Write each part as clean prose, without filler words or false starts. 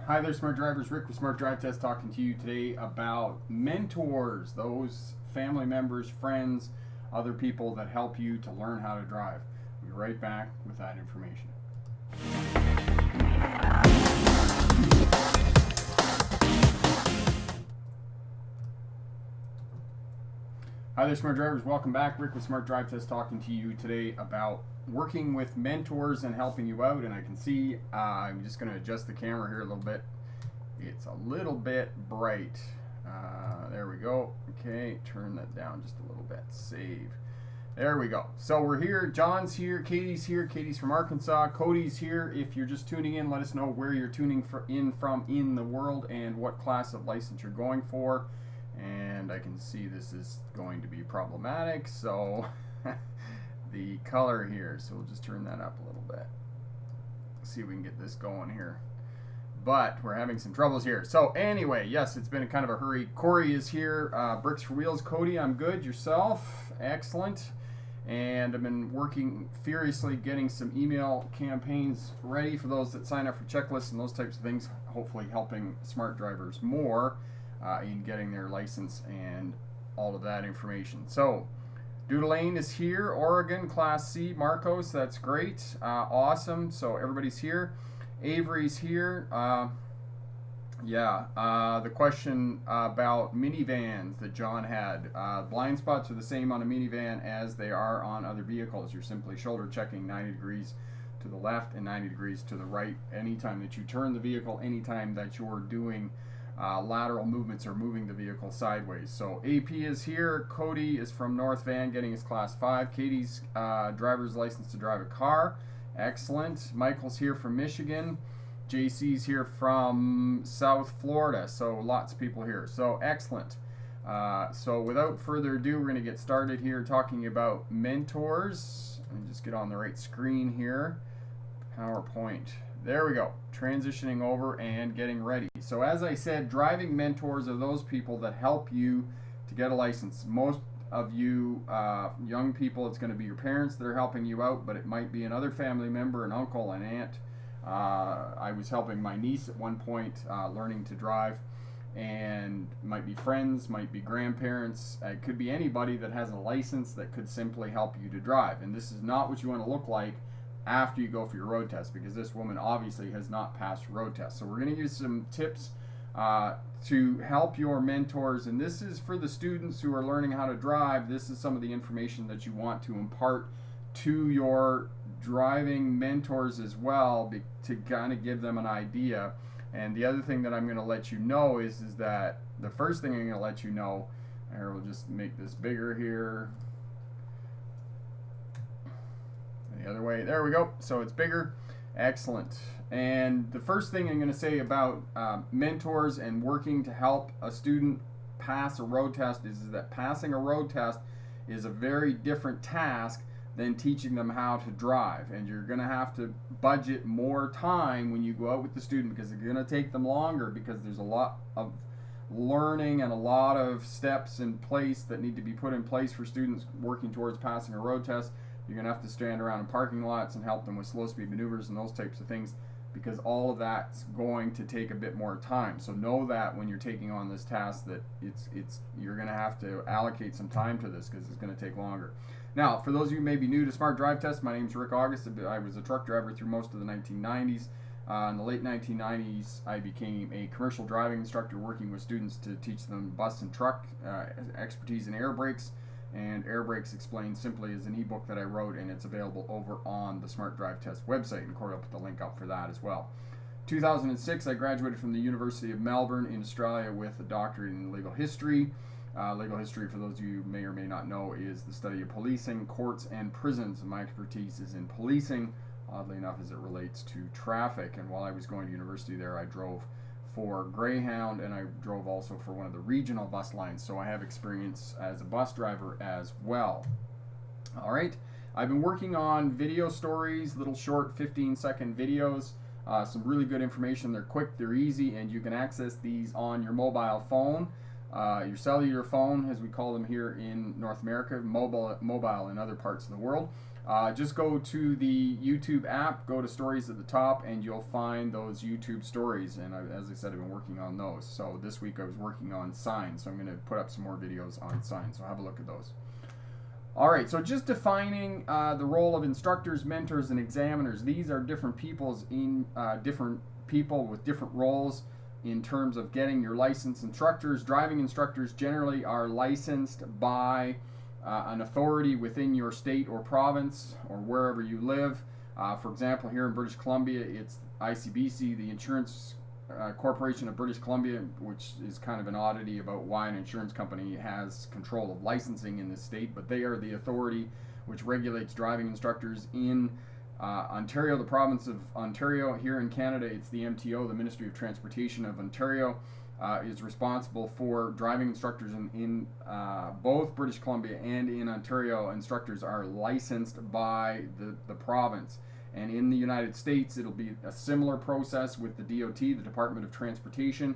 Hi there, Smart Drivers. Rick with Smart Drive Test talking to you today about mentors, those family members, friends, other people that help you to learn how to drive. We'll be right back with that information. Hi there, Smart Drivers. Welcome back. Rick with Smart Drive Test talking to you today about working with mentors and helping you out. And I can see, I'm just going to adjust the camera here a little bit. It's a little bit bright. There we go. Okay, turn that down just a little bit. Save. There we go. So we're here. John's here. Katie's here. Katie's from Arkansas. Cody's here. If you're just tuning in, let us know where you're tuning in from in the world and what class of license you're going for. And I can see this is going to be problematic. So the color here. So we'll just turn that up a little bit. See if we can get this going here. But we're having some troubles here. So anyway, yes, it's been a kind of a hurry. Corey is here. Bricks for Wheels. Cody, I'm good. Yourself? Excellent. And I've been working furiously getting some email campaigns ready for those that sign up for checklists and those types of things, hopefully helping smart drivers more in getting their license and all of that information. So Doodlane is here. Oregon, Class C. Marcos, that's great. Awesome. So everybody's here. Avery's here. The question about minivans that John had. Blind spots are the same on a minivan as they are on other vehicles. You're simply shoulder checking 90 degrees to the left and 90 degrees to the right anytime that you turn the vehicle, anytime that you're doing lateral movements or moving the vehicle sideways. So AP is here. Cody is from North Van getting his Class 5. Katie's driver's license to drive a car. Excellent. Michael's here from Michigan. JC's here from South Florida. So lots of people here. So excellent. So without further ado, we're going to get started here talking about mentors. Let me just get on the right screen here. PowerPoint. There we go. Transitioning over and getting ready. So as I said, driving mentors are those people that help you to get a license. Most of you young people, it's going to be your parents that are helping you out, but it might be another family member, an uncle, an aunt. I was helping my niece at one point learning to drive, and might be friends, might be grandparents. It could be anybody that has a license that could simply help you to drive. And this is not what you want to look like after you go for your road test, because this woman obviously has not passed road test. So we're going to use some tips to help your mentors, and this is for the students who are learning how to drive. This is some of the information that you want to impart to your driving mentors as well, to kind of give them an idea. And the other thing that I'm going to let you know is that the first thing I'm going to let you know, and we'll just make this bigger here, the other way, there we go, so it's bigger. Excellent. And the first thing I'm going to say about mentors and working to help a student pass a road test is that passing a road test is a very different task than teaching them how to drive. And you're going to have to budget more time when you go out with the student, because it's going to take them longer, because there's a lot of learning and a lot of steps in place that need to be put in place for students working towards passing a road test. You're going to have to stand around in parking lots and help them with slow speed maneuvers and those types of things, because all of that's going to take a bit more time. So know that when you're taking on this task, that you're going to have to allocate some time to this, because it's going to take longer. Now, for those of you who may be new to Smart Drive Test, my name is Rick August. I was a truck driver through most of the 1990s. In the late 1990s, I became a commercial driving instructor working with students to teach them bus and truck expertise in air brakes. And Air Brakes Explained Simply is an ebook that I wrote, and it's available over on the Smart Drive Test website, and Corey will put the link up for that as well. 2006, I graduated from the University of Melbourne in Australia with a doctorate in legal history. Legal history, for those of you who may or may not know, is the study of policing, courts, and prisons. And my expertise is in policing, oddly enough, as it relates to traffic. And while I was going to university there, I drove for Greyhound, and I drove also for one of the regional bus lines, so I have experience as a bus driver as well. All right, I've been working on video stories, little short 15-second videos, some really good information. They're quick, they're easy, and you can access these on your mobile phone, your cellular phone, as we call them here in North America, mobile in other parts of the world. Just go to the YouTube app, go to stories at the top, and you'll find those YouTube stories. And as I said, I've been working on those. So this week I was working on signs, so I'm going to put up some more videos on signs. So have a look at those. All right, so just defining the role of instructors, mentors, and examiners. These are different different people with different roles in terms of getting your license. Instructors, driving instructors generally are licensed by an authority within your state or province or wherever you live. For example, here in British Columbia, it's ICBC, the Insurance Corporation of British Columbia, which is kind of an oddity about why an insurance company has control of licensing in this state, but they are the authority which regulates driving instructors in Ontario, the province of Ontario. Here in Canada, it's the MTO, the Ministry of Transportation of Ontario, is responsible for driving instructors in both British Columbia and in Ontario. Instructors are licensed by the province. And in the United States, it'll be a similar process with the DOT, the Department of Transportation.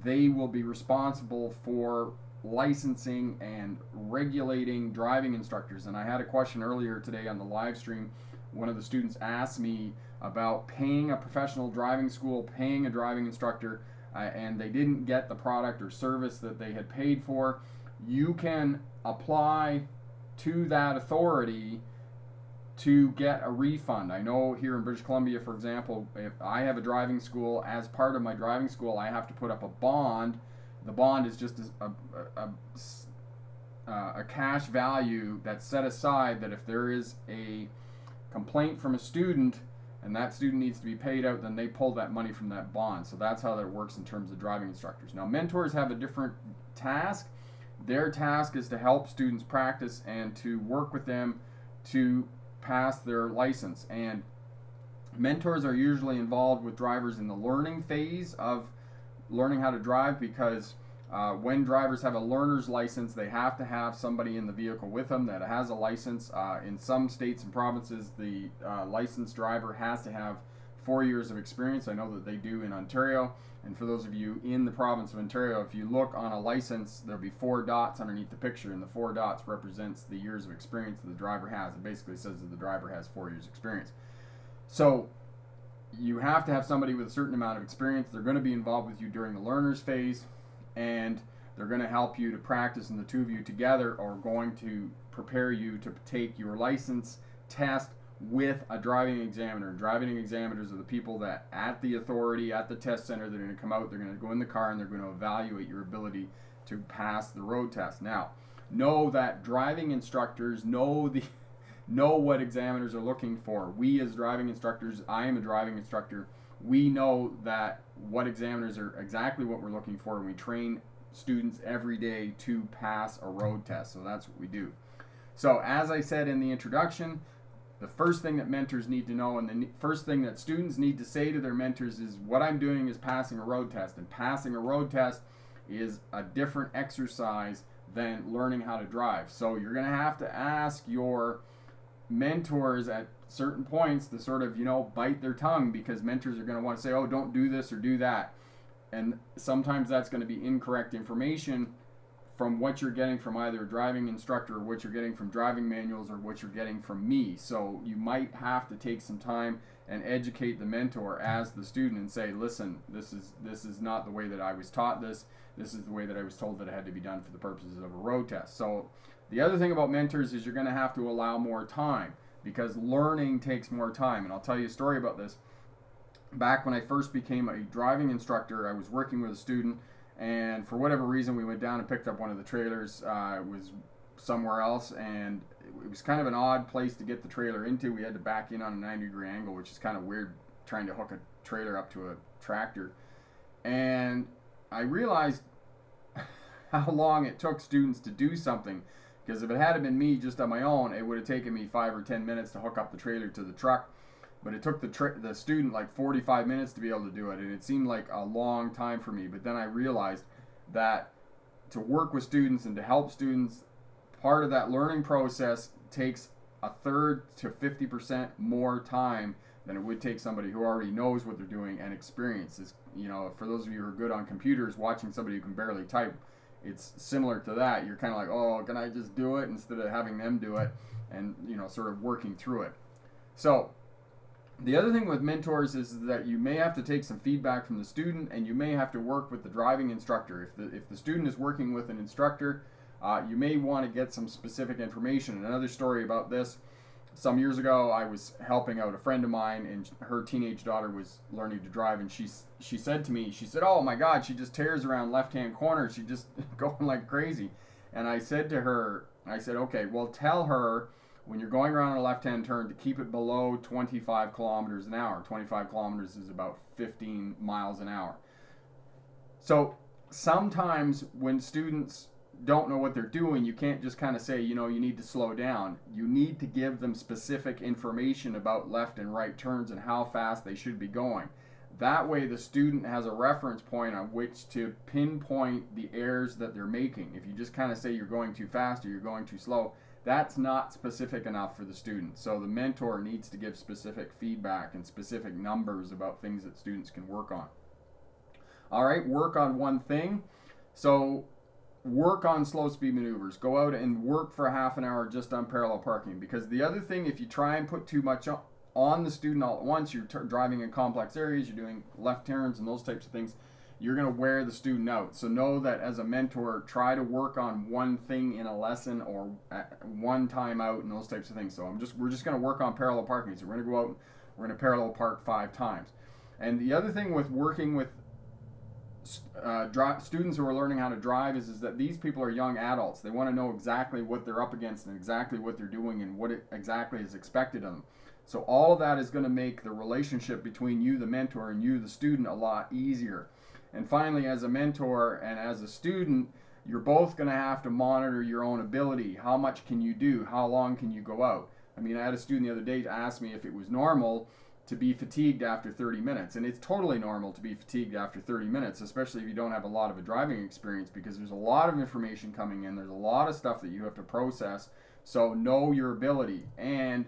They will be responsible for licensing and regulating driving instructors. And I had a question earlier today on the live stream. One of the students asked me about paying a professional driving school, paying a driving instructor, and they didn't get the product or service that they had paid for. You can apply to that authority to get a refund. I know here in British Columbia, for example, if I have a driving school, as part of my driving school, I have to put up a bond. The bond is just a cash value that's set aside that if there is a complaint from a student and that student needs to be paid out, then they pull that money from that bond. So that's how that works in terms of driving instructors. Now, mentors have a different task. Their task is to help students practice and to work with them to pass their license. And mentors are usually involved with drivers in the learning phase of learning how to drive, because when drivers have a learner's license, they have to have somebody in the vehicle with them that has a license. In some states and provinces, the licensed driver has to have 4 years of experience. I know that they do in Ontario. And for those of you in the province of Ontario, if you look on a license, there'll be 4 dots underneath the picture, and the 4 dots represents the years of experience that the driver has. It basically says that the driver has 4 years experience. So you have to have somebody with a certain amount of experience. They're going to be involved with you during the learner's phase, and they're going to help you to practice, and the two of you together are going to prepare you to take your license test with a driving examiner. Driving examiners are the people that at the authority, at the test center, they're going to come out, they're going to go in the car, and they're going to evaluate your ability to pass the road test. Now, know that driving instructors know what examiners are looking for. We as driving instructors, I am a driving instructor, we know that what examiners are exactly what we're looking for, and we train students every day to pass a road test. So that's what we do. So as I said in the introduction, the first thing that mentors need to know, and the first thing that students need to say to their mentors, is what I'm doing is passing a road test. And passing a road test is a different exercise than learning how to drive. So you're going to have to ask your mentors at certain points to sort of, bite their tongue, because mentors are going to want to say, oh, don't do this or do that. And sometimes that's going to be incorrect information from what you're getting from either a driving instructor, or what you're getting from driving manuals, or what you're getting from me. So you might have to take some time and educate the mentor as the student and say, listen, this is not the way that I was taught this. This is the way that I was told that it had to be done for the purposes of a road test. So the other thing about mentors is you're going to have to allow more time, because learning takes more time. And I'll tell you a story about this. Back when I first became a driving instructor, I was working with a student, and for whatever reason, we went down and picked up one of the trailers. It was somewhere else, and it was kind of an odd place to get the trailer into. We had to back in on a 90-degree angle, which is kind of weird, trying to hook a trailer up to a tractor. And I realized how long it took students to do something, because if it had been me just on my own, it would have taken me 5 or 10 minutes to hook up the trailer to the truck. But it took the student like 45 minutes to be able to do it, and it seemed like a long time for me. But then I realized that to work with students and to help students, part of that learning process takes 1/3 to 50% more time than it would take somebody who already knows what they're doing and experiences. For those of you who are good on computers, watching somebody who can barely type it's similar to that. You're kind of like, oh, can I just do it, instead of having them do it, and sort of working through it. So the other thing with mentors is that you may have to take some feedback from the student, and you may have to work with the driving instructor. If the student is working with an instructor, you may want to get some specific information. Another story about this: some years ago, I was helping out a friend of mine, and her teenage daughter was learning to drive, and she said to me, she said, "Oh my God, she just tears around left-hand corners. She just going like crazy." And I said to her, I said, "Okay, well, tell her when you're going around a left-hand turn to keep it below 25 kilometers an hour. 25 kilometers is about 15 miles an hour." So sometimes when students don't know what they're doing, you can't just kind of say, you need to slow down. You need to give them specific information about left and right turns and how fast they should be going. That way the student has a reference point on which to pinpoint the errors that they're making. If you just kind of say you're going too fast or you're going too slow, that's not specific enough for the student. So the mentor needs to give specific feedback and specific numbers about things that students can work on. All right, work on one thing. So work on slow speed maneuvers. Go out and work for a half an hour just on parallel parking, because the other thing, if you try and put too much on the student all at once, you're driving in complex areas, you're doing left turns and those types of things, you're going to wear the student out. So know that as a mentor, try to work on one thing in a lesson or at one time out and those types of things. So we're just going to work on parallel parking. So we're going to go out and we're going to parallel park 5 times. And the other thing with working with students who are learning how to drive is that these people are young adults. They want to know exactly what they're up against and exactly what they're doing and what exactly is expected of them. So all of that is going to make the relationship between you, the mentor, and you, the student, a lot easier. And finally, as a mentor and as a student, you're both going to have to monitor your own ability. How much can you do? How long can you go out? I mean, I had a student the other day ask me if it was normal to be fatigued after 30 minutes. And it's totally normal to be fatigued after 30 minutes, especially if you don't have a lot of a driving experience, because there's a lot of information coming in. There's a lot of stuff that you have to process. So know your ability and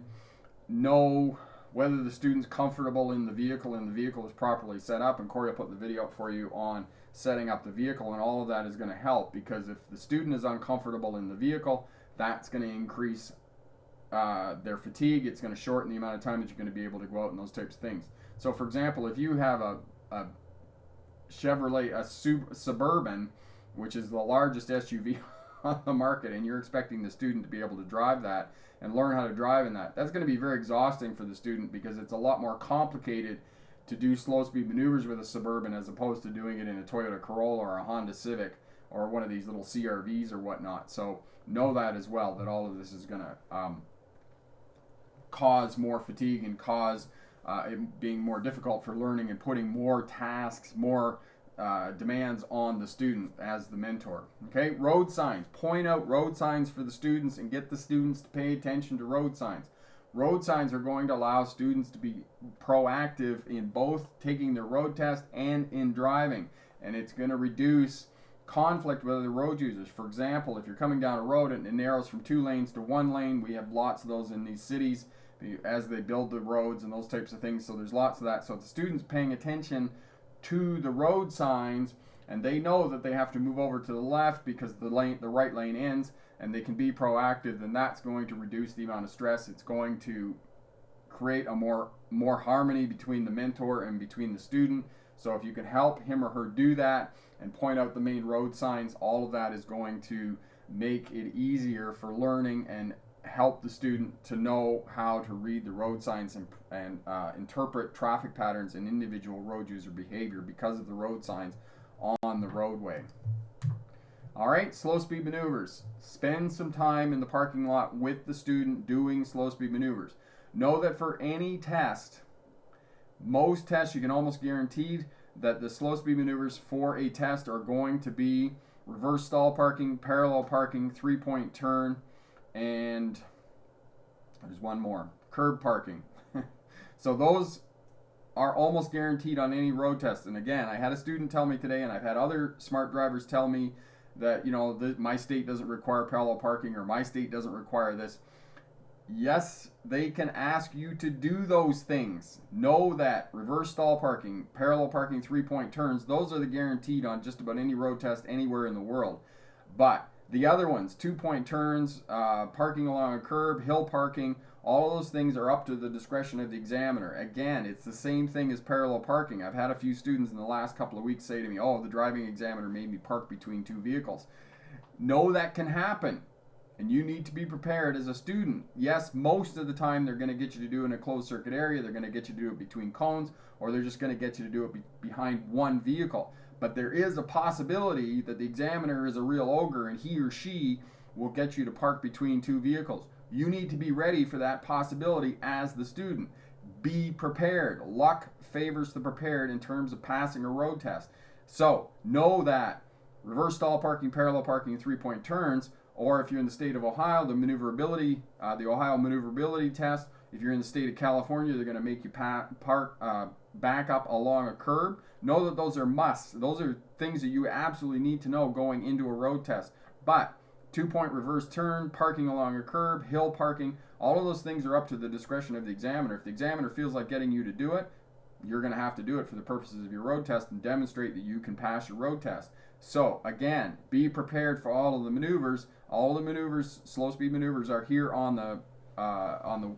know whether the student's comfortable in the vehicle and the vehicle is properly set up. And Corey will put the video up for you on setting up the vehicle, and all of that is going to help, because if the student is uncomfortable in the vehicle, that's going to increase their fatigue. It's going to shorten the amount of time that you're going to be able to go out and those types of things. So for example, if you have a Chevrolet, Suburban, which is the largest SUV on the market, and you're expecting the student to be able to drive that and learn how to drive in that, that's going to be very exhausting for the student, because it's a lot more complicated to do slow speed maneuvers with a Suburban as opposed to doing it in a Toyota Corolla or a Honda Civic or one of these little CRVs or whatnot. So know that as well, that all of this is going to cause more fatigue and cause it being more difficult for learning and putting more tasks, more demands on the student as the mentor. Okay, road signs. Point out road signs for the students and get the students to pay attention to road signs. Road signs are going to allow students to be proactive in both taking their road test and in driving, and it's going to reduce conflict with other road users. For example, if you're coming down a road and it narrows from 2 lanes to 1 lane, we have lots of those in these cities as they build the roads and those types of things. So there's lots of that. So if the students paying attention to the road signs and they know that they have to move over to the left because the right lane ends, and they can be proactive, then that's going to reduce the amount of stress. It's going to create a more harmony between the mentor and between the student. So if you can help him or her do that and point out the main road signs, all of that is going to make it easier for learning and help the student to know how to read the road signs and interpret traffic patterns and individual road user behavior because of the road signs on the roadway. All right, slow speed maneuvers. Spend some time in the parking lot with the student doing slow speed maneuvers. Know that for any test, most tests, you can almost guarantee that the slow speed maneuvers for a test are going to be reverse stall parking, parallel parking, 3-point turn, and there's one more, curb parking. So those are almost guaranteed on any road test. And again, I had a student tell me today, and I've had other smart drivers tell me that, my state doesn't require parallel parking, or my state doesn't require this. Yes, they can ask you to do those things. Know that reverse stall parking, parallel parking, 3-point turns, those are the guaranteed on just about any road test anywhere in the world. But the other ones, 2-point turns, parking along a curb, hill parking, all of those things are up to the discretion of the examiner. Again, it's the same thing as parallel parking. I've had a few students in the last couple of weeks say to me, oh, the driving examiner made me park between two vehicles. Know that can happen, and you need to be prepared as a student. Yes, most of the time they're going to get you to do it in a closed circuit area, they're going to get you to do it between cones, or they're just going to get you to do it behind one vehicle. But there is a possibility that the examiner is a real ogre and he or she will get you to park between two vehicles. You need to be ready for that possibility as the student. Be prepared. Luck favors the prepared in terms of passing a road test. So know that reverse stall parking, parallel parking, and 3-point turns, or if you're in the state of Ohio, the maneuverability, the Ohio maneuverability test. If you're in the state of California, they're going to make you back up along a curb. Know that those are musts. Those are things that you absolutely need to know going into a road test. But 2-point reverse turn, parking along a curb, hill parking, all of those things are up to the discretion of the examiner. If the examiner feels like getting you to do it, you're going to have to do it for the purposes of your road test and demonstrate that you can pass your road test. So again, be prepared for all of the maneuvers. All the maneuvers, slow speed maneuvers, are here on the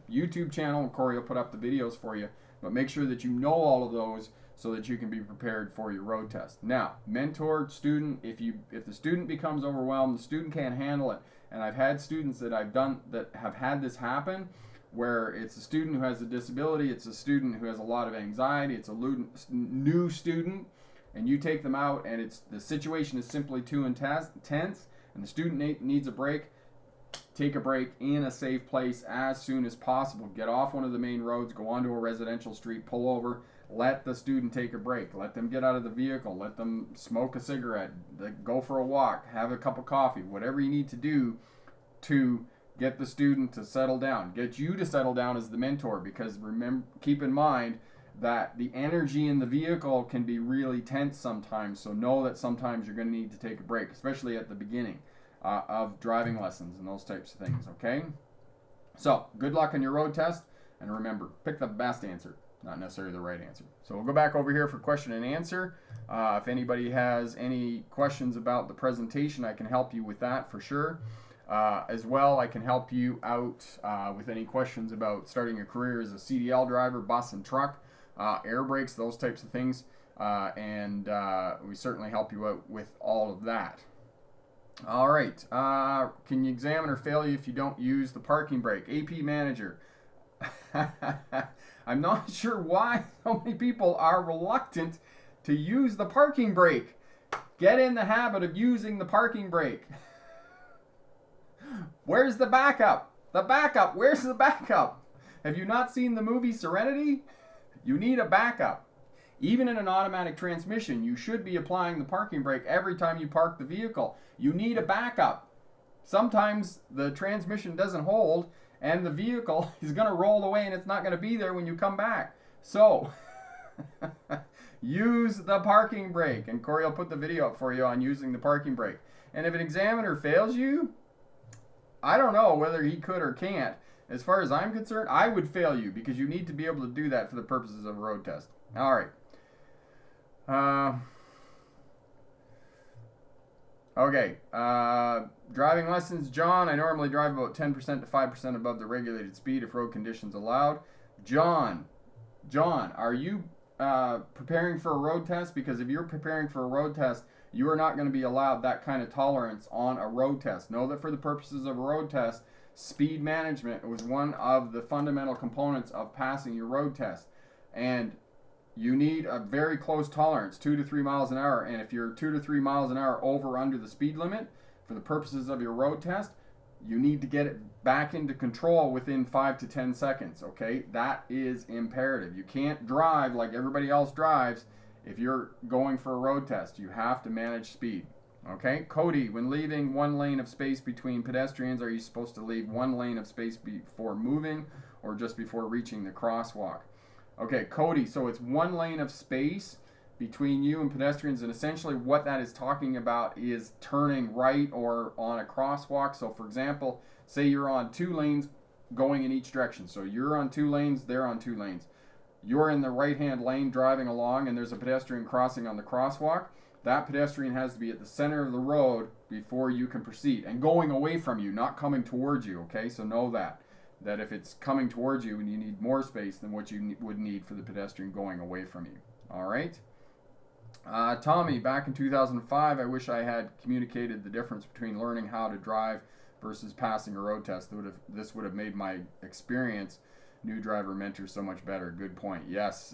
YouTube channel. Corey will put up the videos for you. But make sure that you know all of those so that you can be prepared for your road test. Now, mentor, student, if the student becomes overwhelmed, the student can't handle it. And I've had students that I've done that have had this happen, where it's a student who has a disability, it's a student who has a lot of anxiety, it's a new student, and you take them out and the situation is simply too intense, and the student needs a break. Take a break in a safe place as soon as possible. Get off one of the main roads, go onto a residential street, pull over, let the student take a break. Let them get out of the vehicle, let them smoke a cigarette, go for a walk, have a cup of coffee, whatever you need to do to get the student to settle down. Get you to settle down as the mentor, because keep in mind that the energy in the vehicle can be really tense sometimes, so know that sometimes you're going to need to take a break, especially at the beginning of driving lessons and those types of things, okay? So, good luck on your road test, and remember, pick the best answer, not necessarily the right answer. So we'll go back over here for question and answer. If anybody has any questions about the presentation, I can help you with that for sure. As well, I can help you out with any questions about starting a career as a CDL driver, bus and truck, air brakes, those types of things, and we certainly help you out with all of that. All right, can the examiner fail you if you don't use the parking brake? AP manager. I'm not sure why so many people are reluctant to use the parking brake. Get in the habit of using the parking brake. Where's the backup? The backup, where's the backup? Have you not seen the movie Serenity? You need a backup. Even in an automatic transmission, you should be applying the parking brake every time you park the vehicle. You need a backup. Sometimes the transmission doesn't hold and the vehicle is going to roll away and it's not going to be there when you come back. So, use the parking brake. And Corey will put the video up for you on using the parking brake. And if an examiner fails you, I don't know whether he could or can't. As far as I'm concerned, I would fail you because you need to be able to do that for the purposes of a road test. All right. Okay. Driving lessons, John. I normally drive about 10% to 5% above the regulated speed if road conditions allowed. John, are you preparing for a road test? Because if you're preparing for a road test, you are not going to be allowed that kind of tolerance on a road test. Know that for the purposes of a road test, speed management was one of the fundamental components of passing your road test. And you need a very close tolerance, 2 to 3 miles an hour. And if you're 2 to 3 miles an hour over or under the speed limit, for the purposes of your road test, you need to get it back into control within 5 to 10 seconds, okay? That is imperative. You can't drive like everybody else drives if you're going for a road test. You have to manage speed, okay? Cody, when leaving one lane of space between pedestrians, are you supposed to leave one lane of space before moving or just before reaching the crosswalk? Okay, Cody, so it's one lane of space between you and pedestrians, and essentially what that is talking about is turning right or on a crosswalk. So for example, say you're on 2 lanes going in each direction. So you're on 2 lanes, they're on 2 lanes. You're in the right-hand lane driving along and there's a pedestrian crossing on the crosswalk. that pedestrian has to be at the center of the road before you can proceed, and going away from you, not coming towards you. Okay, so know that if it's coming towards you and you need more space than what you would need for the pedestrian going away from you. All right. Tommy, back in 2005, I wish I had communicated the difference between learning how to drive versus passing a road test. This would have made my experience new driver mentor so much better. Good point. Yes.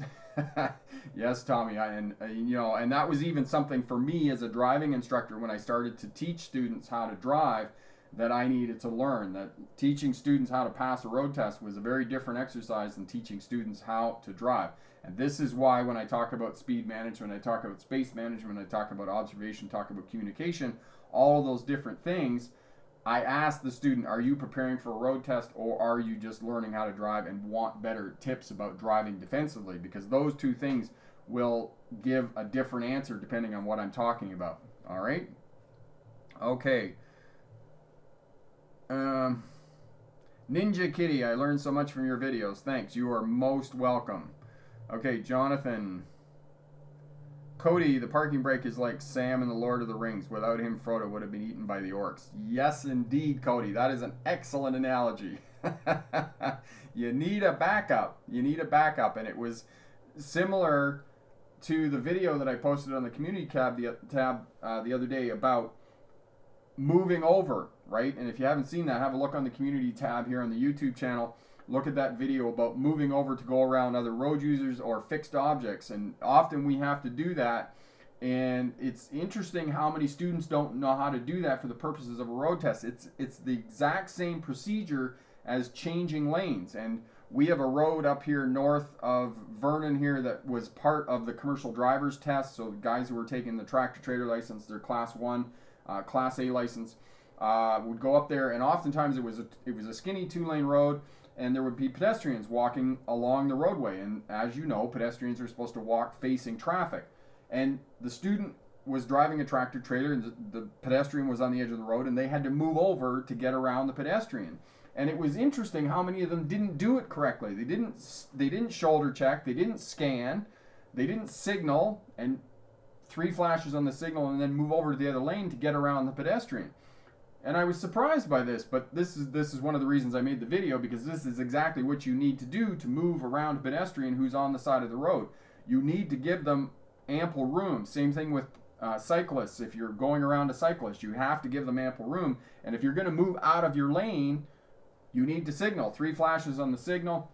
Yes, Tommy. And that was even something for me as a driving instructor when I started to teach students how to drive, that I needed to learn that teaching students how to pass a road test was a very different exercise than teaching students how to drive. And this is why when I talk about speed management, I talk about space management, I talk about observation, talk about communication, all of those different things, I ask the student, are you preparing for a road test, or are you just learning how to drive and want better tips about driving defensively? Because those two things will give a different answer depending on what I'm talking about. All right? Okay. Ninja Kitty, I learned so much from your videos. Thanks. You are most welcome. Okay, Jonathan. Cody, the parking brake is like Sam in the Lord of the Rings. Without him, Frodo would have been eaten by the orcs. Yes, indeed, Cody. That is an excellent analogy. You need a backup. You need a backup. And it was similar to the video that I posted on the community tab the other day about moving over, right? And if you haven't seen that, have a look on the community tab here on the YouTube channel. Look at that video about moving over to go around other road users or fixed objects. And often we have to do that. And it's interesting how many students don't know how to do that for the purposes of a road test. It's the exact same procedure as changing lanes. And we have a road up here north of Vernon here that was part of the commercial driver's test. So the guys who were taking the tractor trailer license, their class 1, class A license, would go up there, and oftentimes it was a skinny 2-lane road, and there would be pedestrians walking along the roadway. And as you know, pedestrians are supposed to walk facing traffic. And the student was driving a tractor trailer, and the pedestrian was on the edge of the road, and they had to move over to get around the pedestrian. And it was interesting how many of them didn't do it correctly. They didn't shoulder check, they didn't scan, they didn't signal, and 3 flashes on the signal, and then move over to the other lane to get around the pedestrian. And I was surprised by this, but this is one of the reasons I made the video, because this is exactly what you need to do to move around a pedestrian who's on the side of the road. You need to give them ample room. Same thing with cyclists. If you're going around a cyclist, you have to give them ample room. And if you're going to move out of your lane, you need to signal. 3 flashes on the signal,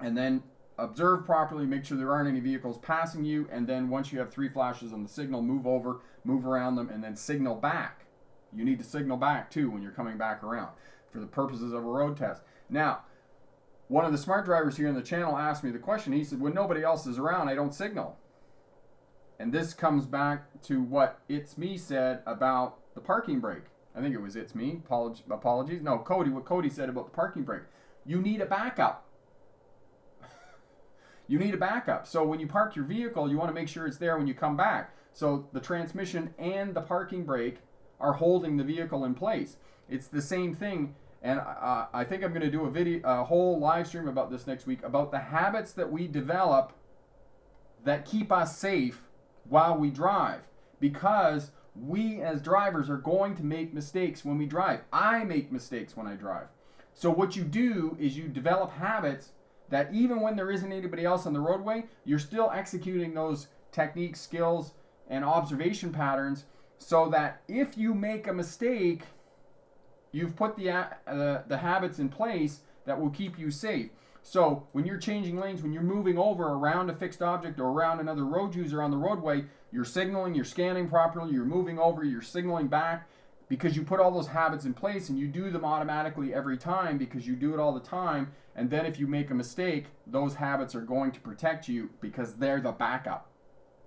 and then observe properly, make sure there aren't any vehicles passing you, and then once you have 3 flashes on the signal, move over, move around them, and then signal back. You need to signal back too when you're coming back around for the purposes of a road test. Now, one of the smart drivers here on the channel asked me the question. He said, when nobody else is around, I don't signal. And this comes back to what It's Me said about the parking brake. I think it was It's Me. Apologies. No, Cody. What Cody said about the parking brake. You need a backup. You need a backup. So when you park your vehicle, you want to make sure it's there when you come back. So the transmission and the parking brake are holding the vehicle in place. It's the same thing. And I think I'm going to do a whole live stream about this next week, about the habits that we develop that keep us safe while we drive. Because we as drivers are going to make mistakes when we drive. I make mistakes when I drive. So what you do is you develop habits that even when there isn't anybody else on the roadway, you're still executing those techniques, skills, and observation patterns, so that if you make a mistake, you've put the habits in place that will keep you safe. So when you're changing lanes, when you're moving over around a fixed object or around another road user on the roadway, you're signaling, you're scanning properly, you're moving over, you're signaling back, because you put all those habits in place, and you do them automatically every time because you do it all the time. And then if you make a mistake, those habits are going to protect you because they're the backup.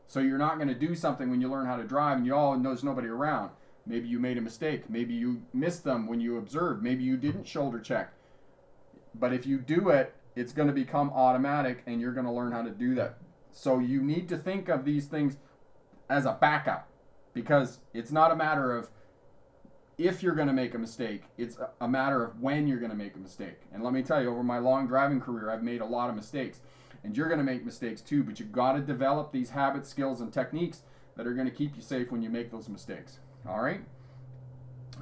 So you're not going to do something when you learn how to drive and there's nobody around. Maybe you made a mistake. Maybe you missed them when you observed. Maybe you didn't shoulder check. But if you do it, it's going to become automatic, and you're going to learn how to do that. So you need to think of these things as a backup, because it's not a matter of if you're going to make a mistake, it's a matter of when you're going to make a mistake. And let me tell you, over my long driving career, I've made a lot of mistakes. And you're going to make mistakes too, but you've got to develop these habits, skills, and techniques that are going to keep you safe when you make those mistakes. All right?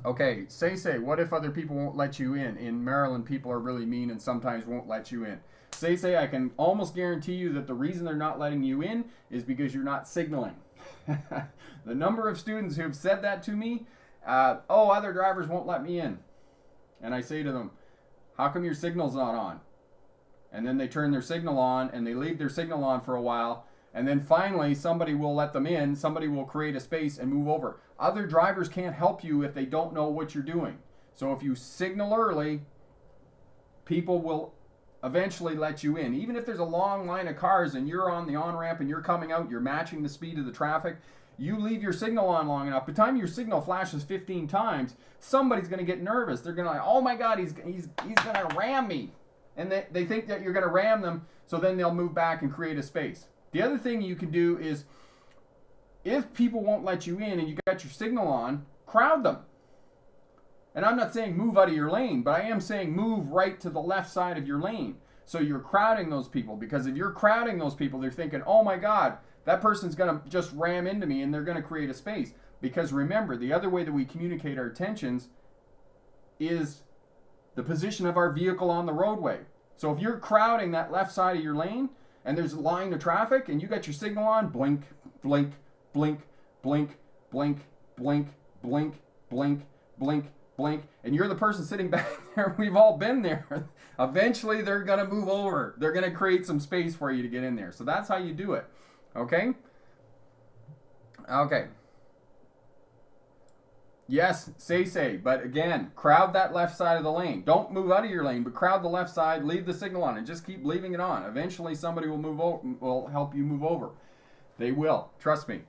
Okay, say, what if other people won't let you in? In Maryland, people are really mean and sometimes won't let you in. Say, I can almost guarantee you that the reason they're not letting you in is because you're not signaling. The number of students who have said that to me, other drivers won't let me in. And I say to them, how come your signal's not on? And then they turn their signal on and they leave their signal on for a while. And then finally, somebody will let them in. Somebody will create a space and move over. Other drivers can't help you if they don't know what you're doing. So if you signal early, people will eventually let you in. Even if there's a long line of cars and you're on the on-ramp and you're coming out, you're matching the speed of the traffic, you leave your signal on long enough. By the time your signal flashes 15 times, somebody's going to get nervous. They're going to like, oh my God, he's going to ram me. And they think that you're going to ram them, so then they'll move back and create a space. The other thing you can do is, if people won't let you in and you got your signal on, crowd them. And I'm not saying move out of your lane, but I am saying move right to the left side of your lane. So you're crowding those people, because if you're crowding those people, they're thinking, oh my God, that person's going to just ram into me, and they're going to create a space. Because remember, the other way that we communicate our intentions is the position of our vehicle on the roadway. So if you're crowding that left side of your lane, and there's a line of traffic, and you got your signal on, blink, blink, blink, blink, blink, blink, blink, blink, blink, blink, and you're the person sitting back there. We've all been there. Eventually, they're going to move over. They're going to create some space for you to get in there. So that's how you do it. Okay? Okay. Yes, say, but again, crowd that left side of the lane. Don't move out of your lane, but crowd the left side, leave the signal on, and just keep leaving it on. Eventually, somebody will move over, will help you move over. They will. Trust me.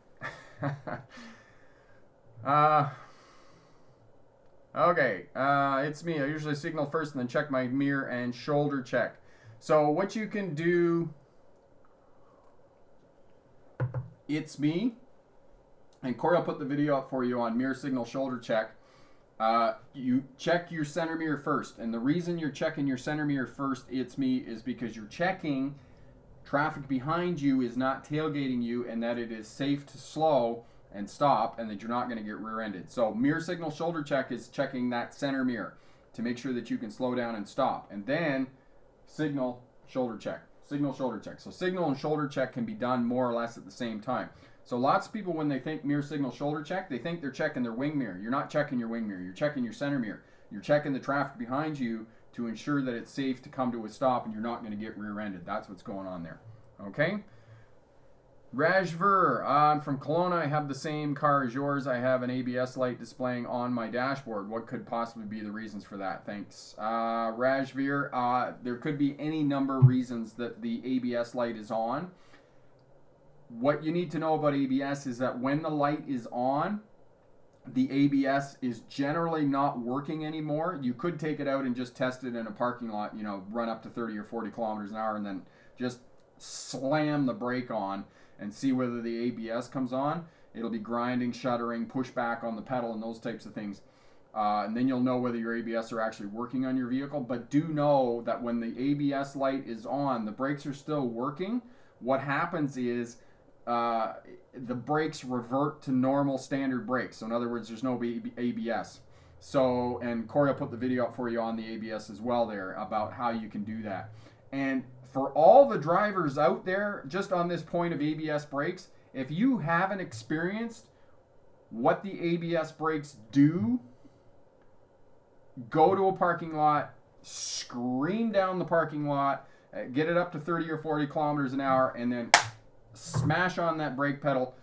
Okay, it's me. I usually signal first and then check my mirror and shoulder check. So what you can do, it's me. And Corey will put the video up for you on mirror signal shoulder check. You check your center mirror first. And the reason you're checking your center mirror first, it's me, is because you're checking traffic behind you is not tailgating you, and that it is safe to slow and stop, and that you're not going to get rear-ended. So mirror signal shoulder check is checking that center mirror to make sure that you can slow down and stop. And then signal shoulder check. Signal shoulder check. So signal and shoulder check can be done more or less at the same time. So lots of people, when they think mirror signal shoulder check, they think they're checking their wing mirror. You're not checking your wing mirror. You're checking your center mirror. You're checking the traffic behind you to ensure that it's safe to come to a stop and you're not going to get rear-ended. That's what's going on there. Okay? Rajver, I'm from Kelowna. I have the same car as yours. I have an ABS light displaying on my dashboard. What could possibly be the reasons for that? Thanks. Rajver, there could be any number of reasons that the ABS light is on. What you need to know about ABS is that when the light is on, the ABS is generally not working anymore. You could take it out and just test it in a parking lot, run up to 30 or 40 kilometers an hour and then just slam the brake on and see whether the ABS comes on. It'll be grinding, shuddering, push back on the pedal and those types of things. And then you'll know whether your ABS are actually working on your vehicle. But do know that when the ABS light is on, the brakes are still working. What happens is the brakes revert to normal standard brakes. So in other words, there's no ABS. So, and Corey will put the video up for you on the ABS as well there about how you can do that. And for all the drivers out there, just on this point of ABS brakes, if you haven't experienced what the ABS brakes do, go to a parking lot, scream down the parking lot, get it up to 30 or 40 kilometers an hour, and then smash on that brake pedal,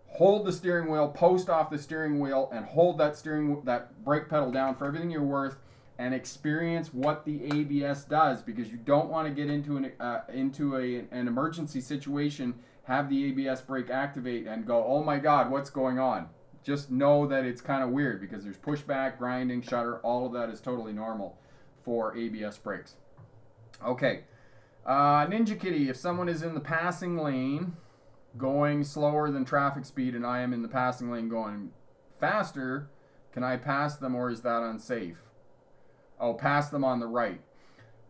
hold the steering wheel, post off the steering wheel, and hold that brake pedal down for everything you're worth, and experience what the ABS does, because you don't want to get into an emergency situation, have the ABS brake activate, and go, oh my God, what's going on? Just know that it's kind of weird, because there's pushback, grinding, shudder, all of that is totally normal for ABS brakes. Okay. Ninja Kitty, if someone is in the passing lane going slower than traffic speed and I am in the passing lane going faster, can I pass them, or is that unsafe? Oh, pass them on the right.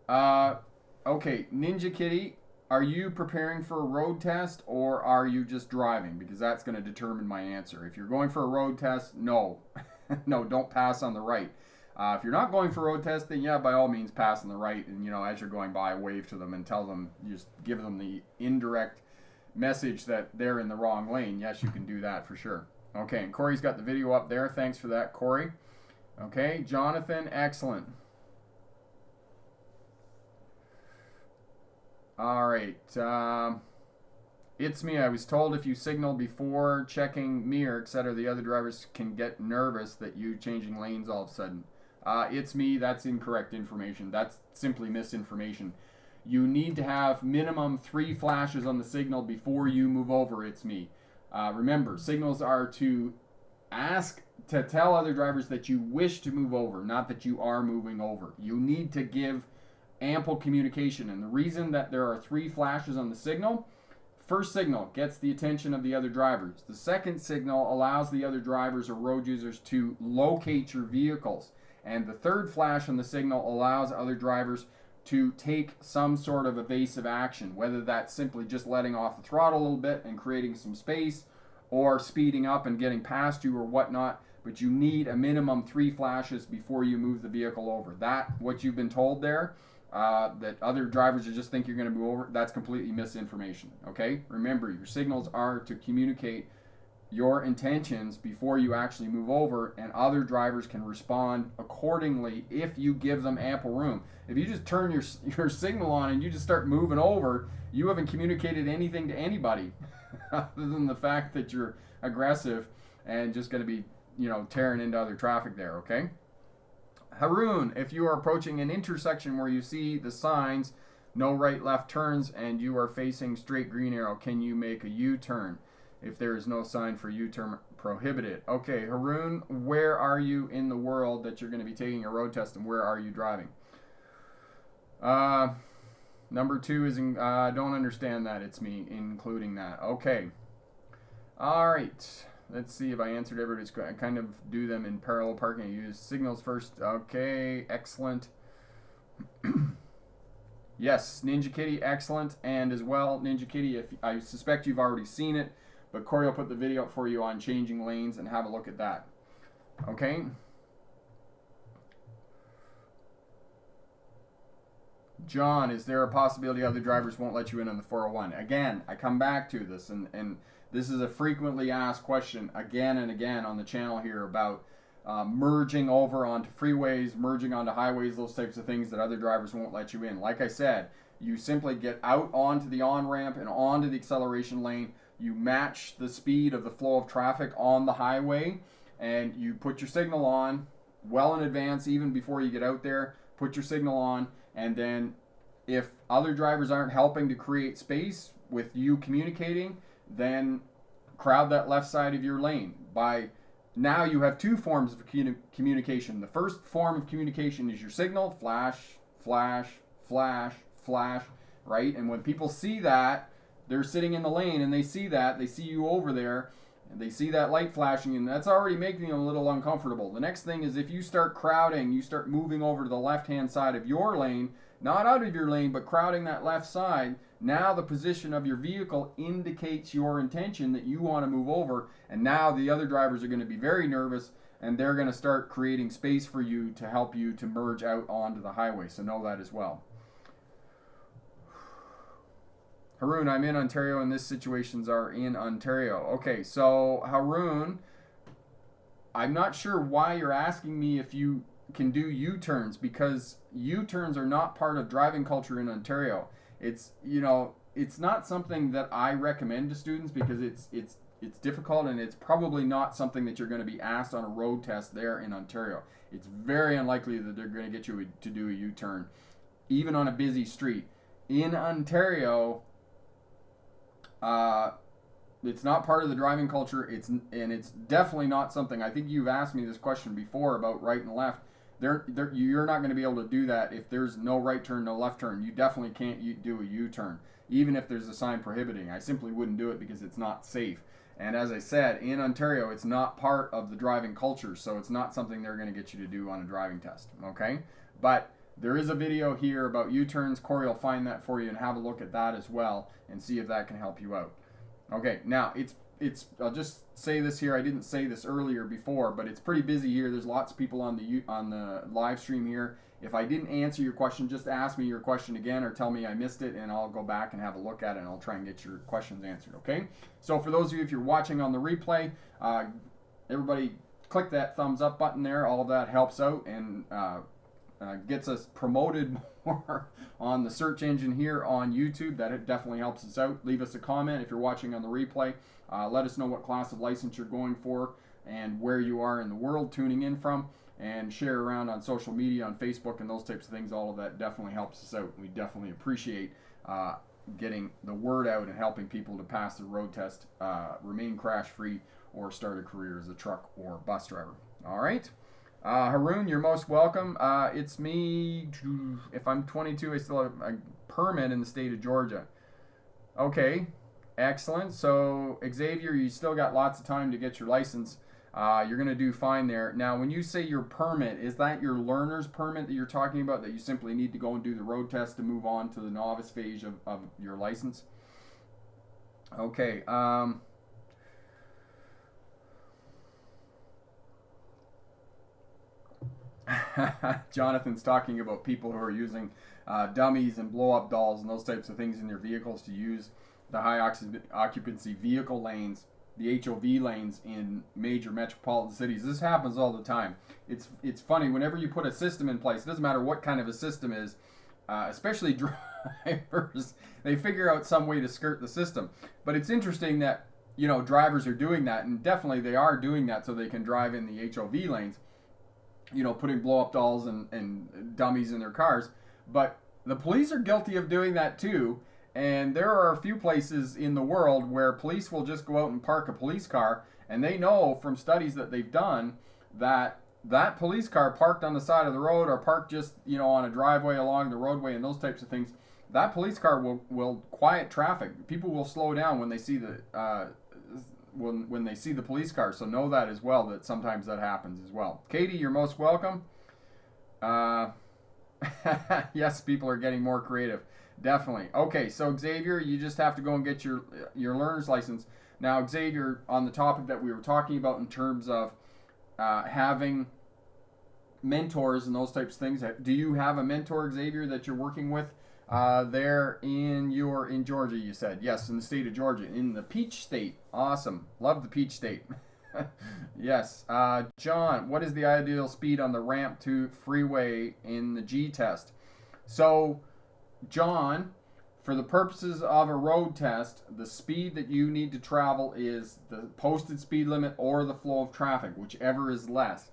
Okay, Ninja Kitty, are you preparing for a road test or are you just driving? Because that's going to determine my answer. If you're going for a road test, no. No, don't pass on the right. If you're not going for a road test, then yeah, by all means pass on the right, and as you're going by, wave to them and tell them, just give them the indirect message that they're in the wrong lane. Yes, you can do that for sure. Okay, and Corey's got the video up there. Thanks for that, Corey. Okay, Jonathan, excellent. All right. It's me. I was told if you signal before checking mirror, etc., the other drivers can get nervous that you changing lanes all of a sudden. It's me. That's incorrect information. That's simply misinformation. You need to have minimum 3 flashes on the signal before you move over. It's me. Remember, signals are to tell other drivers that you wish to move over, not that you are moving over. You need to give ample communication, and the reason that there are 3 flashes on the signal: first signal gets the attention of the other drivers. The second signal allows the other drivers or road users to locate your vehicles. And the third flash on the signal allows other drivers to take some sort of evasive action, whether that's simply just letting off the throttle a little bit and creating some space, or speeding up and getting past you or whatnot. But you need a minimum 3 flashes before you move the vehicle over. What you've been told there, that other drivers just think you're going to move over, that's completely misinformation. Okay? Remember, your signals are to communicate your intentions before you actually move over, and other drivers can respond accordingly if you give them ample room. If you just turn your signal on and you just start moving over, you haven't communicated anything to anybody other than the fact that you're aggressive and just going to be, tearing into other traffic there. Okay? Haroon, if you are approaching an intersection where you see the signs, no right left turns, and you are facing straight green arrow, can you make a U-turn if there is no sign for U-turn prohibited? Okay, Haroon, where are you in the world that you're going to be taking a road test, and where are you driving? Number 2 is, don't understand that. It's me including that. Okay. All right. Let's see if I answered everybody's question. I kind of do them in parallel parking. I use signals first. Okay, excellent. Yes, Ninja Kitty, excellent. And as well, Ninja Kitty, if I suspect you've already seen it, but Corey will put the video up for you on changing lanes, and have a look at that. Okay? John, is there a possibility other drivers won't let you in on the 401? Again, I come back to this, and this is a frequently asked question again and again on the channel here about merging over onto freeways, merging onto highways, those types of things that other drivers won't let you in. Like I said, you simply get out onto the on-ramp and onto the acceleration lane. You match the speed of the flow of traffic on the highway, and you put your signal on well in advance, even before you get out there. Put your signal on, and then if other drivers aren't helping to create space with you communicating, then crowd that left side of your lane. Now you have 2 forms of communication. The first form of communication is your signal, flash, flash, flash, flash, right? And when people see that, they're sitting in the lane and they see you over there, and they see that light flashing, and that's already making them a little uncomfortable. The next thing is if you start crowding, you start moving over to the left-hand side of your lane, not out of your lane, but crowding that left side. Now the position of your vehicle indicates your intention that you want to move over, and now the other drivers are going to be very nervous, and they're going to start creating space for you to help you to merge out onto the highway. So know that as well. Haroon, I'm in Ontario, and these situations are in Ontario. Okay, so Haroon, I'm not sure why you're asking me if you can do U-turns, because U-turns are not part of driving culture in Ontario. It's not something that I recommend to students because it's difficult, and it's probably not something that you're going to be asked on a road test there in Ontario. It's very unlikely that they're going to get you to do a U-turn, even on a busy street. In Ontario, it's not part of the driving culture. It's definitely not something. I think you've asked me this question before about right and left. You're not going to be able to do that if there's no right turn, no left turn. You definitely can't do a U-turn, even if there's a sign prohibiting. I simply wouldn't do it because it's not safe. And as I said, in Ontario, it's not part of the driving culture, so it's not something they're going to get you to do on a driving test. Okay, but There is a video here about U-turns. Corey will find that for you and have a look at that as well and see if that can help you out. Okay, now it's I'll just say this here. I didn't say this earlier before, but it's pretty busy here. There's lots of people on the live stream here. If I didn't answer your question, just ask me your question again or tell me I missed it, and I'll go back and have a look at it, and I'll try and get your questions answered, okay? So for those of you, if you're watching on the replay, everybody click that thumbs up button there. All of that helps out and gets us promoted more on the search engine here on YouTube. That it definitely helps us out. Leave us a comment if you're watching on the replay. Let us know what class of license you're going for and where you are in the world tuning in from, and share around on social media, on Facebook and those types of things. All of that definitely helps us out. We definitely appreciate getting the word out and helping people to pass the road test, remain crash free, or start a career as a truck or bus driver. All right. Haroon, you're most welcome. It's me. If I'm 22, I still have a permit in the state of Georgia. Okay, excellent. So, Xavier, you still got lots of time to get your license. You're going to do fine there. Now, when you say your permit, is that your learner's permit that you're talking about, that you simply need to go and do the road test to move on to the novice phase of your license? Okay. Jonathan's talking about people who are using dummies and blow-up dolls and those types of things in their vehicles to use the high occupancy vehicle lanes, the HOV lanes in major metropolitan cities. This happens all the time. It's funny, whenever you put a system in place, it doesn't matter what kind of a system is, especially drivers, they figure out some way to skirt the system. But it's interesting that, you know, drivers are doing that, and definitely they are doing that so they can drive in the HOV lanes, you know, putting blow-up dolls and dummies in their cars. But the police are guilty of doing that too. And there are a few places in the world where police will just go out and park a police car, and they know from studies that they've done that that police car parked on the side of the road or parked just, you know, on a driveway along the roadway and those types of things, that police car will quiet traffic. People will slow down when they see the when they see the police car. So know that as well, that sometimes that happens as well. Katie, you're most welcome. Yes, people are getting more creative. Definitely. Okay, so Xavier, you just have to go and get your learner's license. Now, Xavier, on the topic that we were talking about in terms of having mentors and those types of things, do you have a mentor, Xavier, that you're working with there in Georgia, you said? Yes, in the state of Georgia, in the Peach State. Awesome. Love the Peach State. Yes. John, what is the ideal speed on the ramp to freeway in the G test? So, John, for the purposes of a road test, the speed that you need to travel is the posted speed limit or the flow of traffic, whichever is less.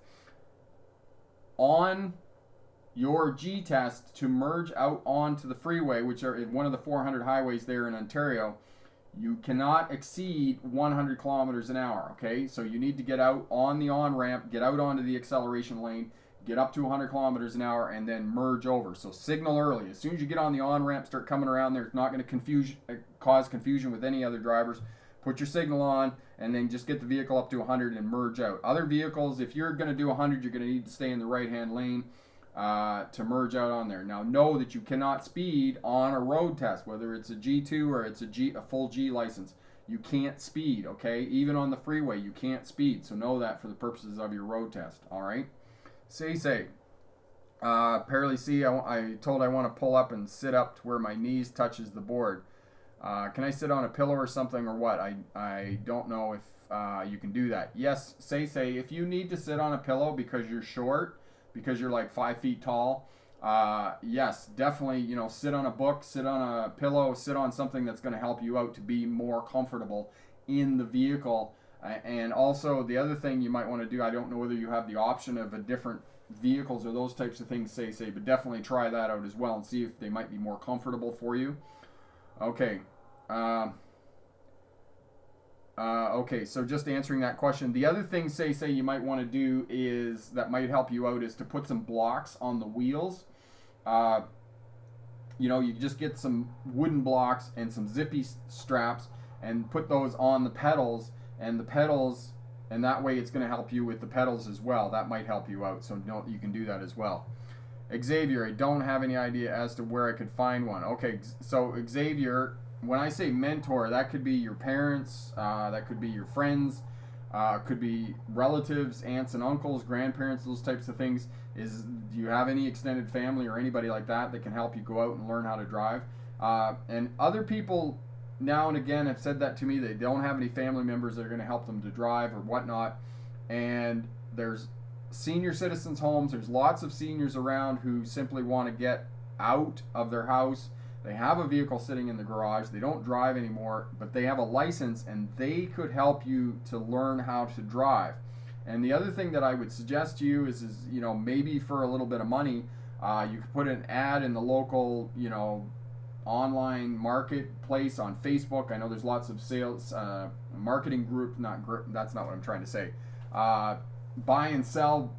On your G test, to merge out onto the freeway, which are one of the 400 highways there in Ontario, you cannot exceed 100 kilometers an hour, okay? So you need to get out on the on-ramp, get out onto the acceleration lane, get up to 100 kilometers an hour, and then merge over. So signal early. As soon as you get on the on-ramp, start coming around there. It's not going to cause confusion with any other drivers. Put your signal on, and then just get the vehicle up to 100 and merge out. Other vehicles, if you're going to do 100, you're going to need to stay in the right-hand lane to merge out on there. Now, know that you cannot speed on a road test, whether it's a G2 or it's a full G license. You can't speed, okay? Even on the freeway, you can't speed. So know that for the purposes of your road test, all right? Say. Apparently, see, I told I want to pull up and sit up to where my knees touches the board. Can I sit on a pillow or something or what? I don't know if you can do that. Yes, say, if you need to sit on a pillow because you're short, because you're like 5 feet tall, yes, definitely, you know, sit on a book, sit on a pillow, sit on something that's going to help you out to be more comfortable in the vehicle. And also, the other thing you might want to do, I don't know whether you have the option of a different vehicles or those types of things, say, but definitely try that out as well and see if they might be more comfortable for you. Okay. Okay, so just answering that question. The other thing, say you might want to do is, that might help you out, is to put some blocks on the wheels. You know, you just get some wooden blocks and some zippy straps and put those on the pedals, and that way it's going to help you with the pedals as well. That might help you out, so you can do that as well. Xavier, I don't have any idea as to where I could find one. Okay, so Xavier, when I say mentor, that could be your parents, that could be your friends, could be relatives, aunts and uncles, grandparents, those types of things. Do you have any extended family or anybody like that that can help you go out and learn how to drive? And other people now and again have said that to me. They don't have any family members that are going to help them to drive or whatnot. And there's senior citizens homes. There's lots of seniors around who simply want to get out of their house. They have a vehicle sitting in the garage. They don't drive anymore, but they have a license, and they could help you to learn how to drive. And the other thing that I would suggest to you is maybe for a little bit of money, you could put an ad in the local, online marketplace on Facebook. I know there's lots of sales marketing group. That's not what I'm trying to say. Buy and sell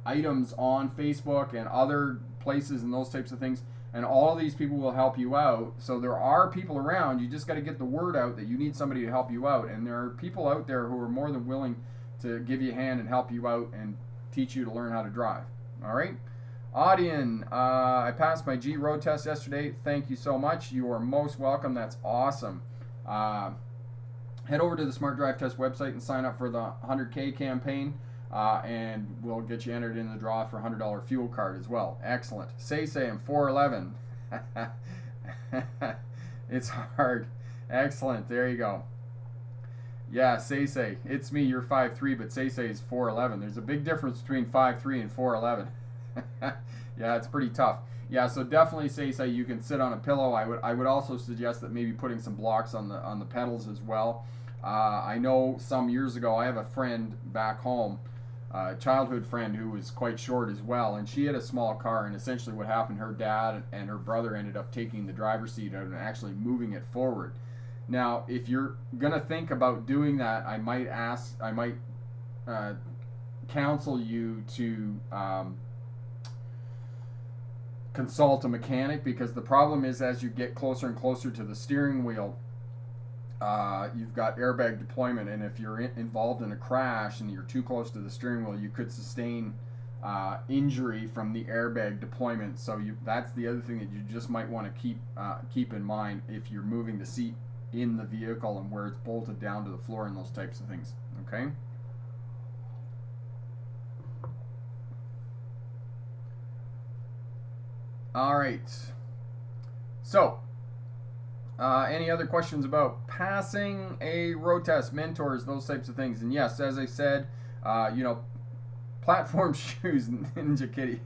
items on Facebook and other places and those types of things. And all of these people will help you out. So there are people around. You just got to get the word out that you need somebody to help you out. And there are people out there who are more than willing to give you a hand and help you out and teach you to learn how to drive. All right? Audion, I passed my G road test yesterday. Thank you so much. You are most welcome. That's awesome. Head over to the Smart Drive Test website and sign up for the 100K campaign. And we'll get you entered in the draw for a $100 fuel card as well. Excellent. Say, I'm 4'11". It's hard. Excellent. There you go. Yeah, Say, it's me. You're 5'3", but Say is 4'11". There's a big difference between 5'3" and 4'11". Yeah, it's pretty tough. Yeah, so definitely Say you can sit on a pillow. I would also suggest that maybe putting some blocks on the pedals as well. I know some years ago I have a friend back home, a childhood friend who was quite short as well, and she had a small car, and essentially what happened, her dad and her brother ended up taking the driver's seat out and actually moving it forward. Now, if you're gonna think about doing that, I might counsel you to consult a mechanic, because the problem is as you get closer and closer to the steering wheel, you've got airbag deployment, and if you're involved in a crash and you're too close to the steering wheel, you could sustain injury from the airbag deployment. So that's the other thing that you just might want to keep in mind if you're moving the seat in the vehicle and where it's bolted down to the floor and those types of things. Okay. All right. So, any other questions about passing a road test, mentors, those types of things? And yes, as I said, platform shoes, Ninja Kitty.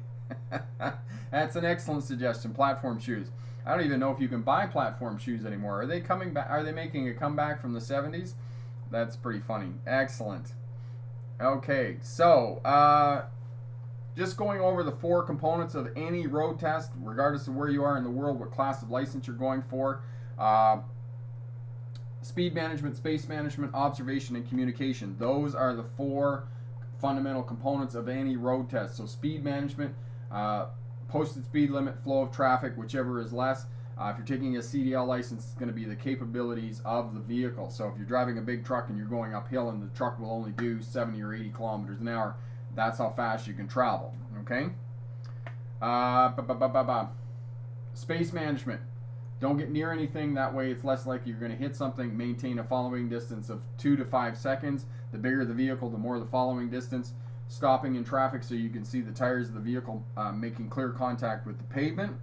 That's an excellent suggestion. Platform shoes. I don't even know if you can buy platform shoes anymore. Are they coming back? Are they making a comeback from the 70s? That's pretty funny. Excellent. Okay, so just going over the 4 components of any road test, regardless of where you are in the world, what class of license you're going for. Speed management, space management, observation, and communication. Those are the 4 fundamental components of any road test. So speed management, posted speed limit, flow of traffic, whichever is less. If you're taking a CDL license, it's going to be the capabilities of the vehicle. So if you're driving a big truck and you're going uphill and the truck will only do 70 or 80 kilometers an hour, that's how fast you can travel. Okay? Space management. Don't get near anything. That way it's less likely you're going to hit something. Maintain a following distance of 2 to 5 seconds. The bigger the vehicle, the more the following distance. Stopping in traffic so you can see the tires of the vehicle making clear contact with the pavement.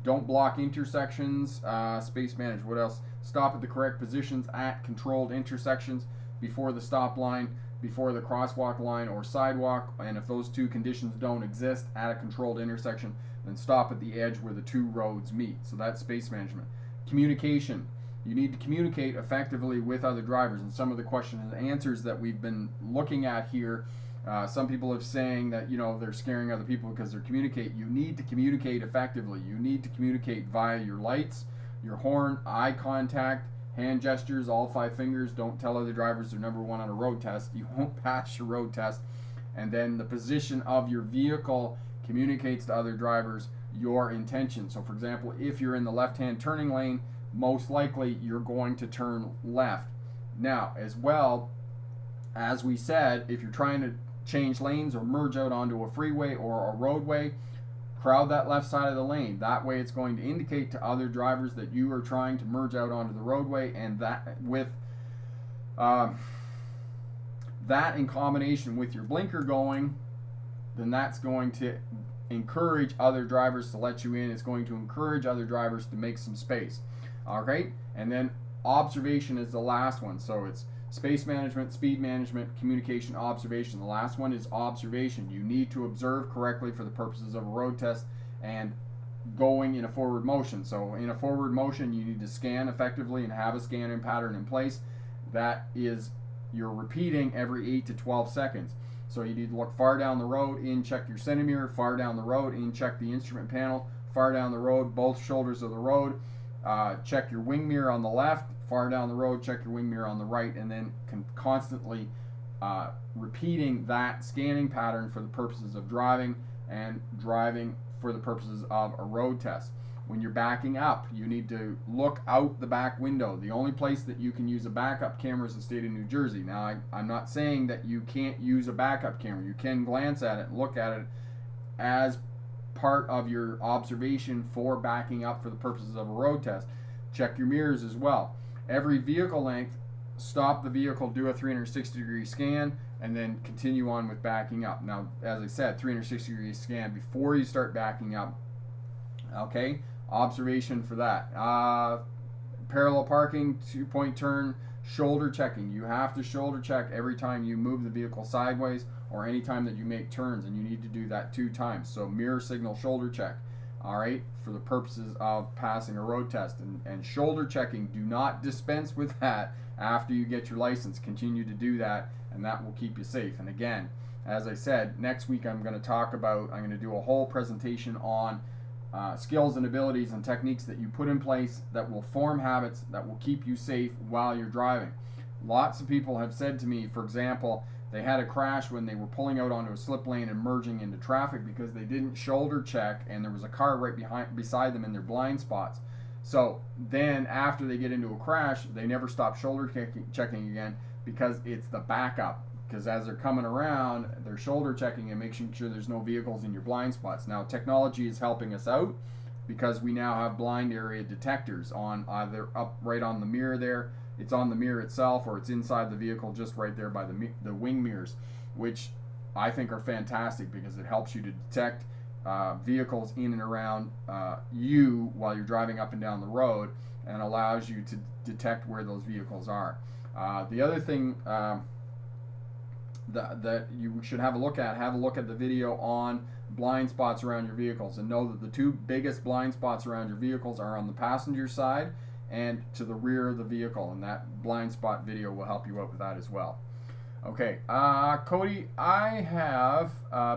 Don't block intersections. Space manage. What else? Stop at the correct positions at controlled intersections, before the stop line, before the crosswalk line or sidewalk. And if those 2 conditions don't exist at a controlled intersection, then stop at the edge where the 2 roads meet. So that's space management. Communication. You need to communicate effectively with other drivers. And some of the questions and answers that we've been looking at here, some people are saying that they're scaring other people because they're communicating. You need to communicate effectively. You need to communicate via your lights, your horn, eye contact, hand gestures, all 5 fingers. Don't tell other drivers they're number 1 on a road test. You won't pass your road test. And then the position of your vehicle communicates to other drivers your intention. So for example, if you're in the left-hand turning lane, most likely you're going to turn left. Now, as well, as we said, if you're trying to change lanes or merge out onto a freeway or a roadway, crowd that left side of the lane. That way it's going to indicate to other drivers that you are trying to merge out onto the roadway, and that with that in combination with your blinker going, then that's going to encourage other drivers to let you in. It's going to encourage other drivers to make some space. All right, and then observation is the last one. So it's space management, speed management, communication, observation. The last one is observation. You need to observe correctly for the purposes of a road test and going in a forward motion. So in a forward motion, you need to scan effectively and have a scanning pattern in place. That is, you're repeating every 8 to 12 seconds. So you need to look far down the road, in, check your centimeter, far down the road, in, check the instrument panel, far down the road, both shoulders of the road, check your wing mirror on the left, far down the road, check your wing mirror on the right, and then constantly repeating that scanning pattern for the purposes of driving, and driving for the purposes of a road test. When you're backing up, you need to look out the back window. The only place that you can use a backup camera is the state of New Jersey. Now, I'm not saying that you can't use a backup camera. You can glance at it and look at it as part of your observation for backing up for the purposes of a road test. Check your mirrors as well. Every vehicle length, stop the vehicle, do a 360-degree scan, and then continue on with backing up. Now, as I said, 360-degree scan before you start backing up. Okay, observation for that. Parallel parking, 2-point turn, shoulder checking. You have to shoulder check every time you move the vehicle sideways or any time that you make turns, and you need to do that 2 times. So mirror signal, shoulder check. All right, for the purposes of passing a road test. And shoulder checking, do not dispense with that after you get your license. Continue to do that, and that will keep you safe. And again, as I said, next week I'm going to do a whole presentation on skills and abilities and techniques that you put in place that will form habits that will keep you safe while you're driving. Lots of people have said to me, for example, they had a crash when they were pulling out onto a slip lane and merging into traffic because they didn't shoulder check, and there was a car right beside them in their blind spots. So then after they get into a crash, they never stop shoulder checking again, because it's the backup. Because as they're coming around, they're shoulder checking and making sure there's no vehicles in your blind spots. Now, technology is helping us out because we now have blind area detectors on either up right on the mirror there. It's on the mirror itself, or it's inside the vehicle just right there by the wing mirrors, which I think are fantastic because it helps you to detect vehicles in and around you while you're driving up and down the road, and allows you to detect where those vehicles are. The other thing that you should have a look at the video on blind spots around your vehicles, and know that the 2 biggest blind spots around your vehicles are on the passenger side and to the rear of the vehicle, and that blind spot video will help you out with that as well. Okay, Cody, I have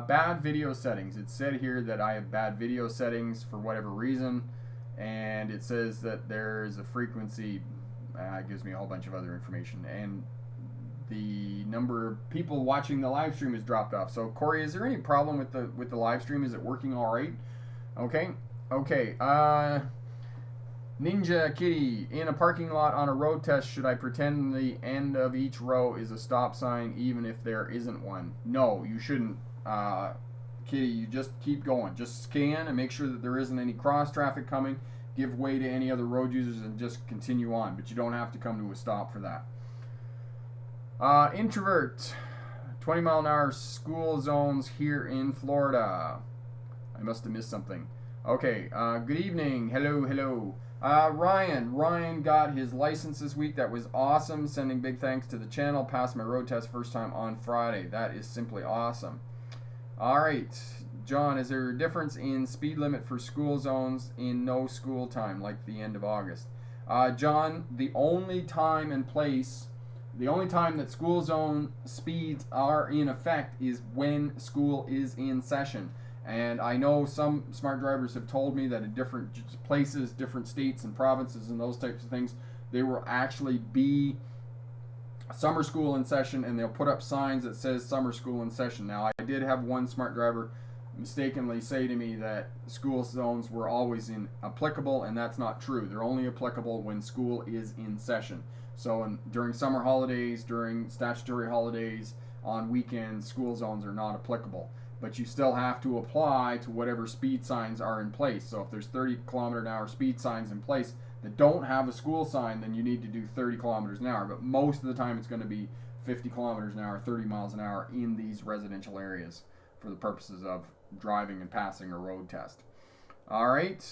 bad video settings. It said here that I have bad video settings for whatever reason, and it says that there's a frequency. It gives me a whole bunch of other information, and the number of people watching the live stream has dropped off. So Corey, is there any problem with the live stream? Is it working all right? Okay. Ninja Kitty, in a parking lot on a road test, should I pretend the end of each row is a stop sign even if there isn't one? No, you shouldn't, Kitty. You just keep going. Just scan and make sure that there isn't any cross traffic coming. Give way to any other road users and just continue on. But you don't have to come to a stop for that. Introvert, 20-mile-an-hour school zones here in Florida. I must have missed something. Okay, good evening. Hello. Ryan got his license this week. That was awesome. Sending big thanks to the channel. Passed my road test first time on Friday. That is simply awesome. All right, John, is there a difference in speed limit for school zones in no school time, like the end of August? John, the only time that school zone speeds are in effect is when school is in session. And I know some smart drivers have told me that in different places, different states and provinces and those types of things, there will actually be summer school in session, and they'll put up signs that says summer school in session. Now, I did have one smart driver mistakenly say to me that school zones were always applicable, and that's not true. They're only applicable when school is in session. So during summer holidays, during statutory holidays, on weekends, school zones are not applicable. But you still have to apply to whatever speed signs are in place. So if there's 30-kilometer-an-hour speed signs in place that don't have a school sign, then you need to do 30 kilometers an hour. But most of the time it's going to be 50 kilometers an hour, 30 miles an hour in these residential areas for the purposes of driving and passing a road test. All right.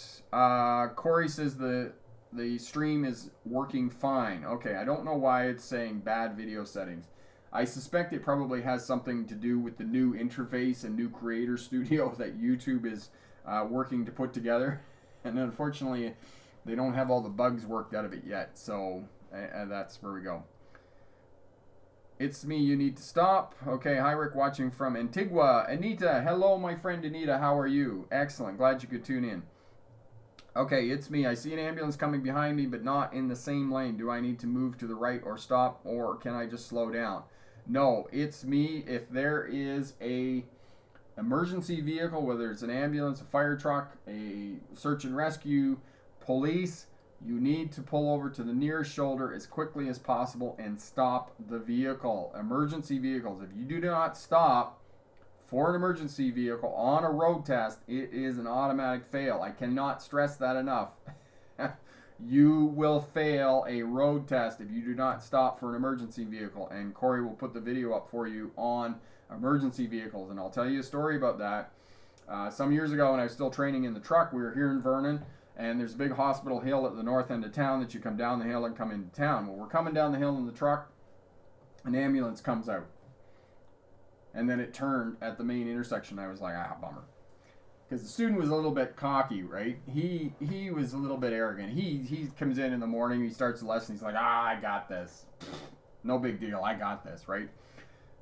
Corey says the stream is working fine. Okay, I don't know why it's saying bad video settings. I suspect it probably has something to do with the new interface and new creator studio that YouTube is working to put together. And unfortunately, they don't have all the bugs worked out of it yet. So that's where we go. It's me, you need to stop. Okay, hi Rick, watching from Antigua. Anita, hello my friend Anita, how are you? Excellent, glad you could tune in. Okay, it's me. I see an ambulance coming behind me, but not in the same lane. Do I need to move to the right or stop, or can I just slow down? No, it's me. If there is a emergency vehicle, whether it's an ambulance, a fire truck, a search and rescue, police, you need to pull over to the nearest shoulder as quickly as possible and stop the vehicle. Emergency vehicles, if you do not stop for an emergency vehicle on a road test, it is an automatic fail. I cannot stress that enough. You will fail a road test if you do not stop for an emergency vehicle. And Corey will put the video up for you on emergency vehicles. And I'll tell you a story about that. Some years ago when I was still training in the truck, we were here in Vernon. And there's a big hospital hill at the north end of town that you come down the hill and come into town. Well, we're coming down the hill in the truck. An ambulance comes out. And then it turned at the main intersection. I was like, bummer. Because the student was a little bit cocky, right? He was a little bit arrogant. He comes in the morning, he starts the lesson, he's like, I got this. No big deal, I got this, right?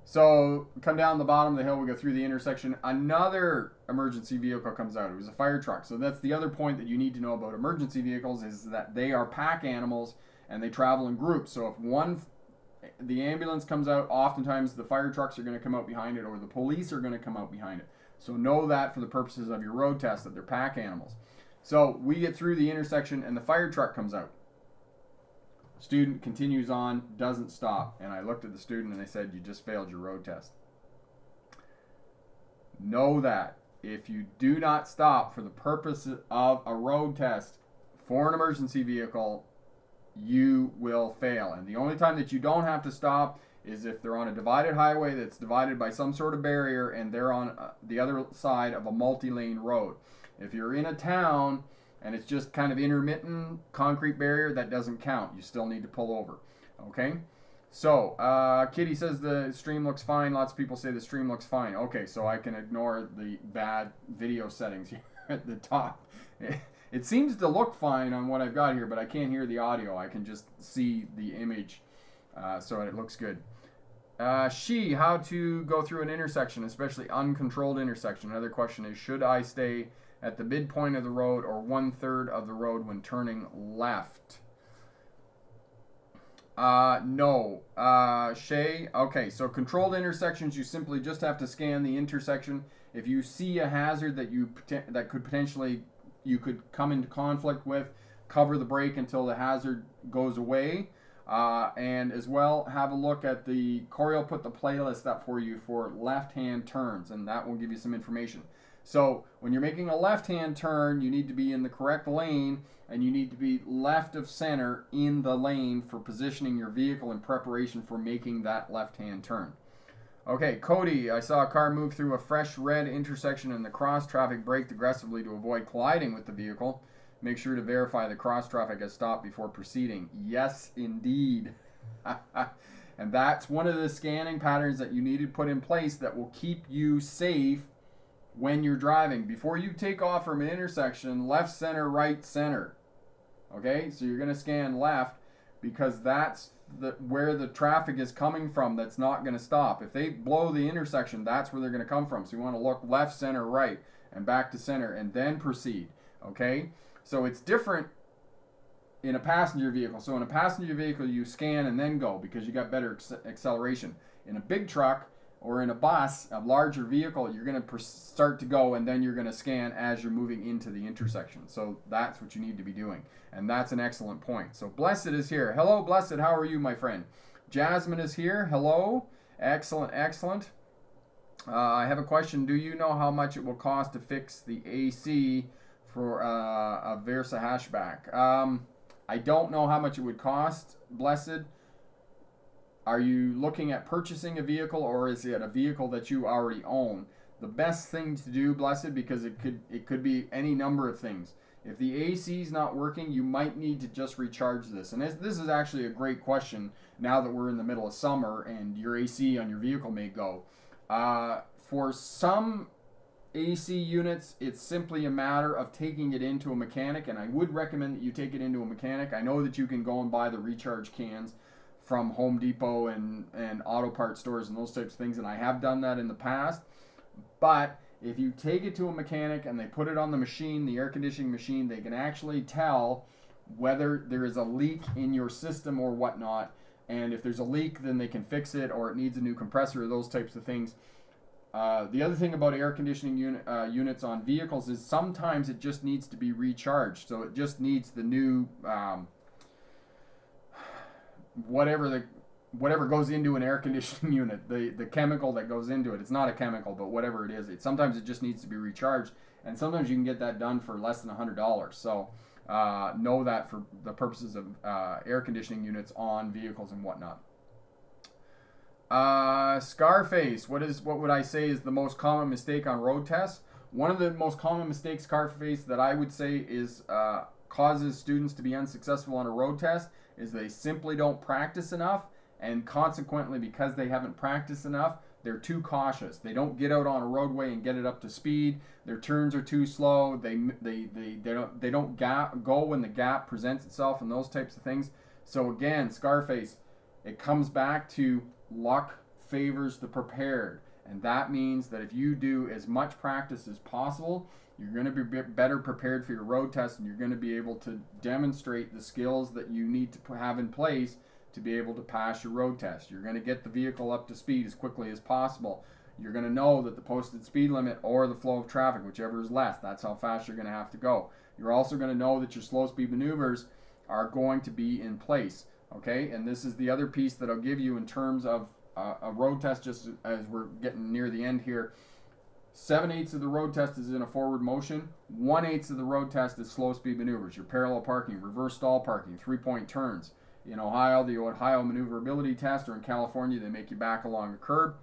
So, come down the bottom of the hill, we go through the intersection. Another emergency vehicle comes out. It was a fire truck. So that's the other point that you need to know about emergency vehicles is that they are pack animals and they travel in groups. So if the ambulance comes out, oftentimes the fire trucks are going to come out behind it or the police are going to come out behind it. So know that for the purposes of your road test that they're pack animals. So we get through the intersection and the fire truck comes out. Student continues on, doesn't stop. And I looked at the student and I said, you just failed your road test. Know that if you do not stop for the purpose of a road test for an emergency vehicle, you will fail. And the only time that you don't have to stop is if they're on a divided highway that's divided by some sort of barrier and they're on the other side of a multi-lane road. If you're in a town and it's just kind of intermittent concrete barrier, that doesn't count. You still need to pull over. Okay? So, Kitty says the stream looks fine. Lots of people say the stream looks fine. Okay, so I can ignore the bad video settings here at the top. It seems to look fine on what I've got here, but I can't hear the audio. I can just see the image, so it looks good. How to go through an intersection, especially uncontrolled intersection. Another question is, should I stay at the midpoint of the road or 1/3 of the road when turning left? No. Shay, okay, so controlled intersections, you simply just have to scan the intersection. If you see a hazard that could potentially you could come into conflict with, cover the brake until the hazard goes away. And as well, have a look at Corey will put the playlist up for you for left-hand turns, and that will give you some information. So when you're making a left-hand turn, you need to be in the correct lane, and you need to be left of center in the lane for positioning your vehicle in preparation for making that left-hand turn. Okay, Cody, I saw a car move through a fresh red intersection and the cross traffic braked aggressively to avoid colliding with the vehicle. Make sure to verify the cross traffic has stopped before proceeding. Yes, indeed. And that's one of the scanning patterns that you need to put in place that will keep you safe when you're driving. Before you take off from an intersection, left, center, right, center. Okay, so you're going to scan left because that's where the traffic is coming from that's not going to stop. If they blow the intersection, that's where they're going to come from. So you want to look left, center, right, and back to center, and then proceed. Okay? So it's different in a passenger vehicle. So in a passenger vehicle, you scan and then go because you got better acceleration. In a big truck or in a bus, a larger vehicle, you're going to start to go and then you're going to scan as you're moving into the intersection. So that's what you need to be doing. And that's an excellent point. So Blessed is here. Hello, Blessed. How are you, my friend? Jasmine is here. Hello. Excellent, excellent. I have a question. Do you know how much it will cost to fix the AC for a Versa hatchback? I don't know how much it would cost, Blessed. Are you looking at purchasing a vehicle, or is it a vehicle that you already own? The best thing to do, Blessed, because it could be any number of things. If the AC is not working, you might need to just recharge this. And this is actually a great question now that we're in the middle of summer and your AC on your vehicle may go. For some AC units, it's simply a matter of taking it into a mechanic, and I would recommend that you take it into a mechanic. I know that you can go and buy the recharge cans from Home Depot and auto parts stores and those types of things, and I have done that in the past. But if you take it to a mechanic and they put it on the machine, the air conditioning machine, they can actually tell whether there is a leak in your system or whatnot. And if there's a leak, then they can fix it, or it needs a new compressor, or those types of things. The other thing about air conditioning units on vehicles is sometimes it just needs to be recharged. So it just needs the new whatever goes into an air conditioning unit, the chemical that goes into it. It's not a chemical, but whatever it is, sometimes it just needs to be recharged, and sometimes you can get that done for less than $100. So know that for the purposes of air conditioning units on vehicles and whatnot. Scarface, what would I say is the most common mistake on road tests? One of the most common mistakes, Scarface, that I would say is causes students to be unsuccessful on a road test is they simply don't practice enough, and consequently, because they haven't practiced enough, they're too cautious. They don't get out on a roadway and get it up to speed. Their turns are too slow. They don't go when the gap presents itself, and those types of things. So again, Scarface, it comes back to luck favors the prepared, and that means that if you do as much practice as possible, you're going to be better prepared for your road test, and you're going to be able to demonstrate the skills that you need to have in place to be able to pass your road test. You're going to get the vehicle up to speed as quickly as possible. You're going to know that the posted speed limit or the flow of traffic, whichever is less, that's how fast you're going to have to go. You're also going to know that your slow speed maneuvers are going to be in place. Okay, and this is the other piece that I'll give you in terms of a road test, just as we're getting near the end here. 7/8 of the road test is in a forward motion. 1/8 of the road test is slow speed maneuvers, your parallel parking, reverse stall parking, 3-point turns. In Ohio, the Ohio maneuverability test, or in California, they make you back along a curb.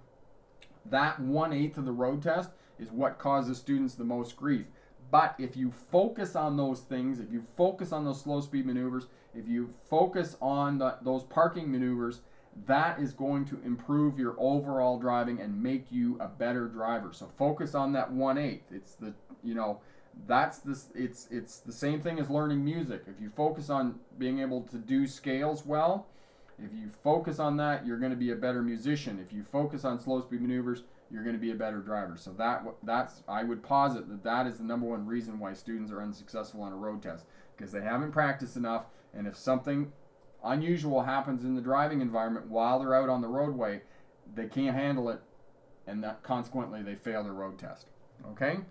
That 1/8 of the road test is what causes students the most grief. But if you focus on those things, if you focus on those slow speed maneuvers, if you focus on those parking maneuvers, that is going to improve your overall driving and make you a better driver. So focus on that 1/8. It's the, it's the same thing as learning music. If you focus on being able to do scales well, if you focus on that, you're going to be a better musician. If you focus on slow speed maneuvers, you're going to be a better driver. So that's I would posit that is the number one reason why students are unsuccessful on a road test, because they haven't practiced enough. And if something unusual happens in the driving environment while they're out on the roadway, they can't handle it, and that consequently they fail their road test. Okay?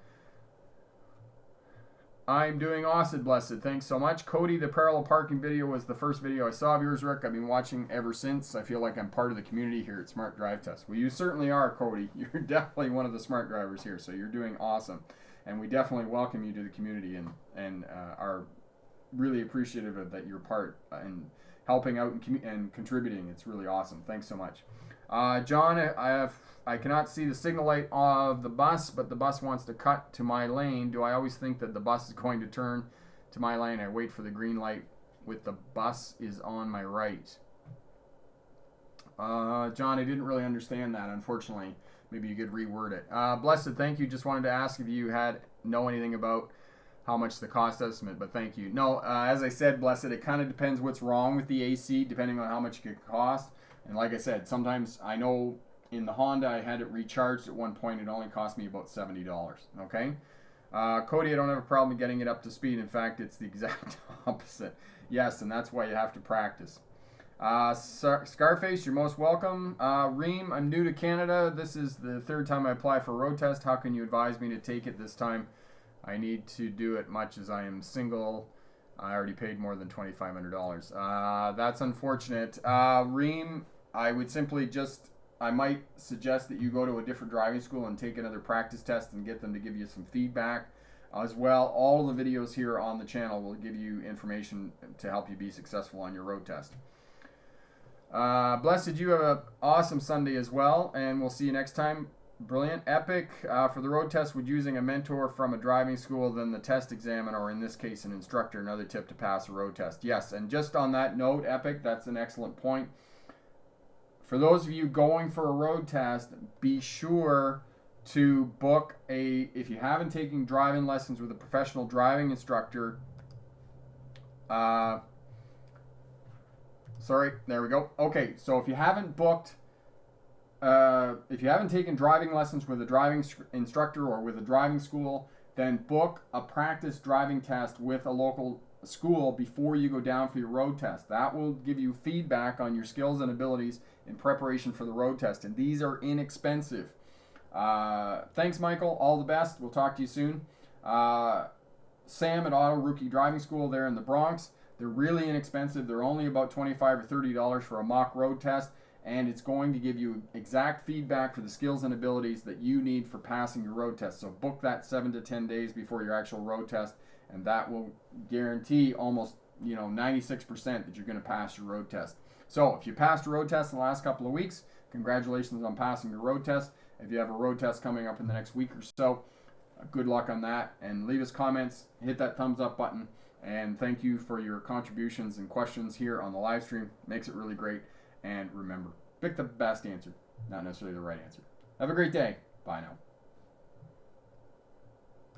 I'm doing awesome, Blessed. Thanks so much. Cody, the parallel parking video was the first video I saw of yours, Rick. I've been watching ever since. I feel like I'm part of the community here at Smart Drive Test. Well, you certainly are, Cody. You're definitely one of the smart drivers here, so you're doing awesome. And we definitely welcome you to the community and are really appreciative of that you're part and helping out and contributing. It's really awesome. Thanks so much. John, I cannot see the signal light of the bus, but the bus wants to cut to my lane. Do I always think that the bus is going to turn to my lane? I wait for the green light with the bus is on my right. John, I didn't really understand that, unfortunately. Maybe you could reword it. Blessed, thank you. Just wanted to ask if you know anything about how much the cost estimate, but thank you. No, as I said, Blessed, it kind of depends what's wrong with the AC, depending on how much it could cost. And like I said, sometimes I know in the Honda I had it recharged at one point. It only cost me about $70. Okay? Cody, I don't have a problem getting it up to speed. In fact, it's the exact opposite. Yes, and that's why you have to practice. Scarface, you're most welcome. Reem, I'm new to Canada. This is the third time I apply for a road test. How can you advise me to take it this time? I need to do it much as I am single. I already paid more than $2,500. That's unfortunate. Reem, I would simply just I might suggest that you go to a different driving school and take another practice test and get them to give you some feedback as well. All of the videos here on the channel will give you information to help you be successful on your road test. Blessed, you have an awesome Sunday as well, and we'll see you next time. Brilliant. Epic. For the road test, would using a mentor from a driving school than the test examiner, or in this case an instructor, another tip to pass a road test. Yes, and just on that note, Epic, that's an excellent point. For those of you going for a road test, be sure to book if you haven't taken driving lessons with a professional driving instructor, sorry, there we go. Okay, so if you haven't taken driving lessons with a driving instructor or with a driving school, then book a practice driving test with a local school before you go down for your road test. That will give you feedback on your skills and abilities in preparation for the road test, and these are inexpensive. Thanks, Michael. All the best. We'll talk to you soon. Sam at Auto Rookie Driving School there in the Bronx. They're really inexpensive. They're only about $25 or $30 for a mock road test, and it's going to give you exact feedback for the skills and abilities that you need for passing your road test. So book that 7 to 10 days before your actual road test, and that will guarantee almost 96% that you're going to pass your road test. So if you passed a road test in the last couple of weeks, congratulations on passing your road test. If you have a road test coming up in the next week or so, good luck on that, and leave us comments, hit that thumbs up button, and thank you for your contributions and questions here on the live stream. Makes it really great. And remember, pick the best answer, not necessarily the right answer. Have a great day. Bye now.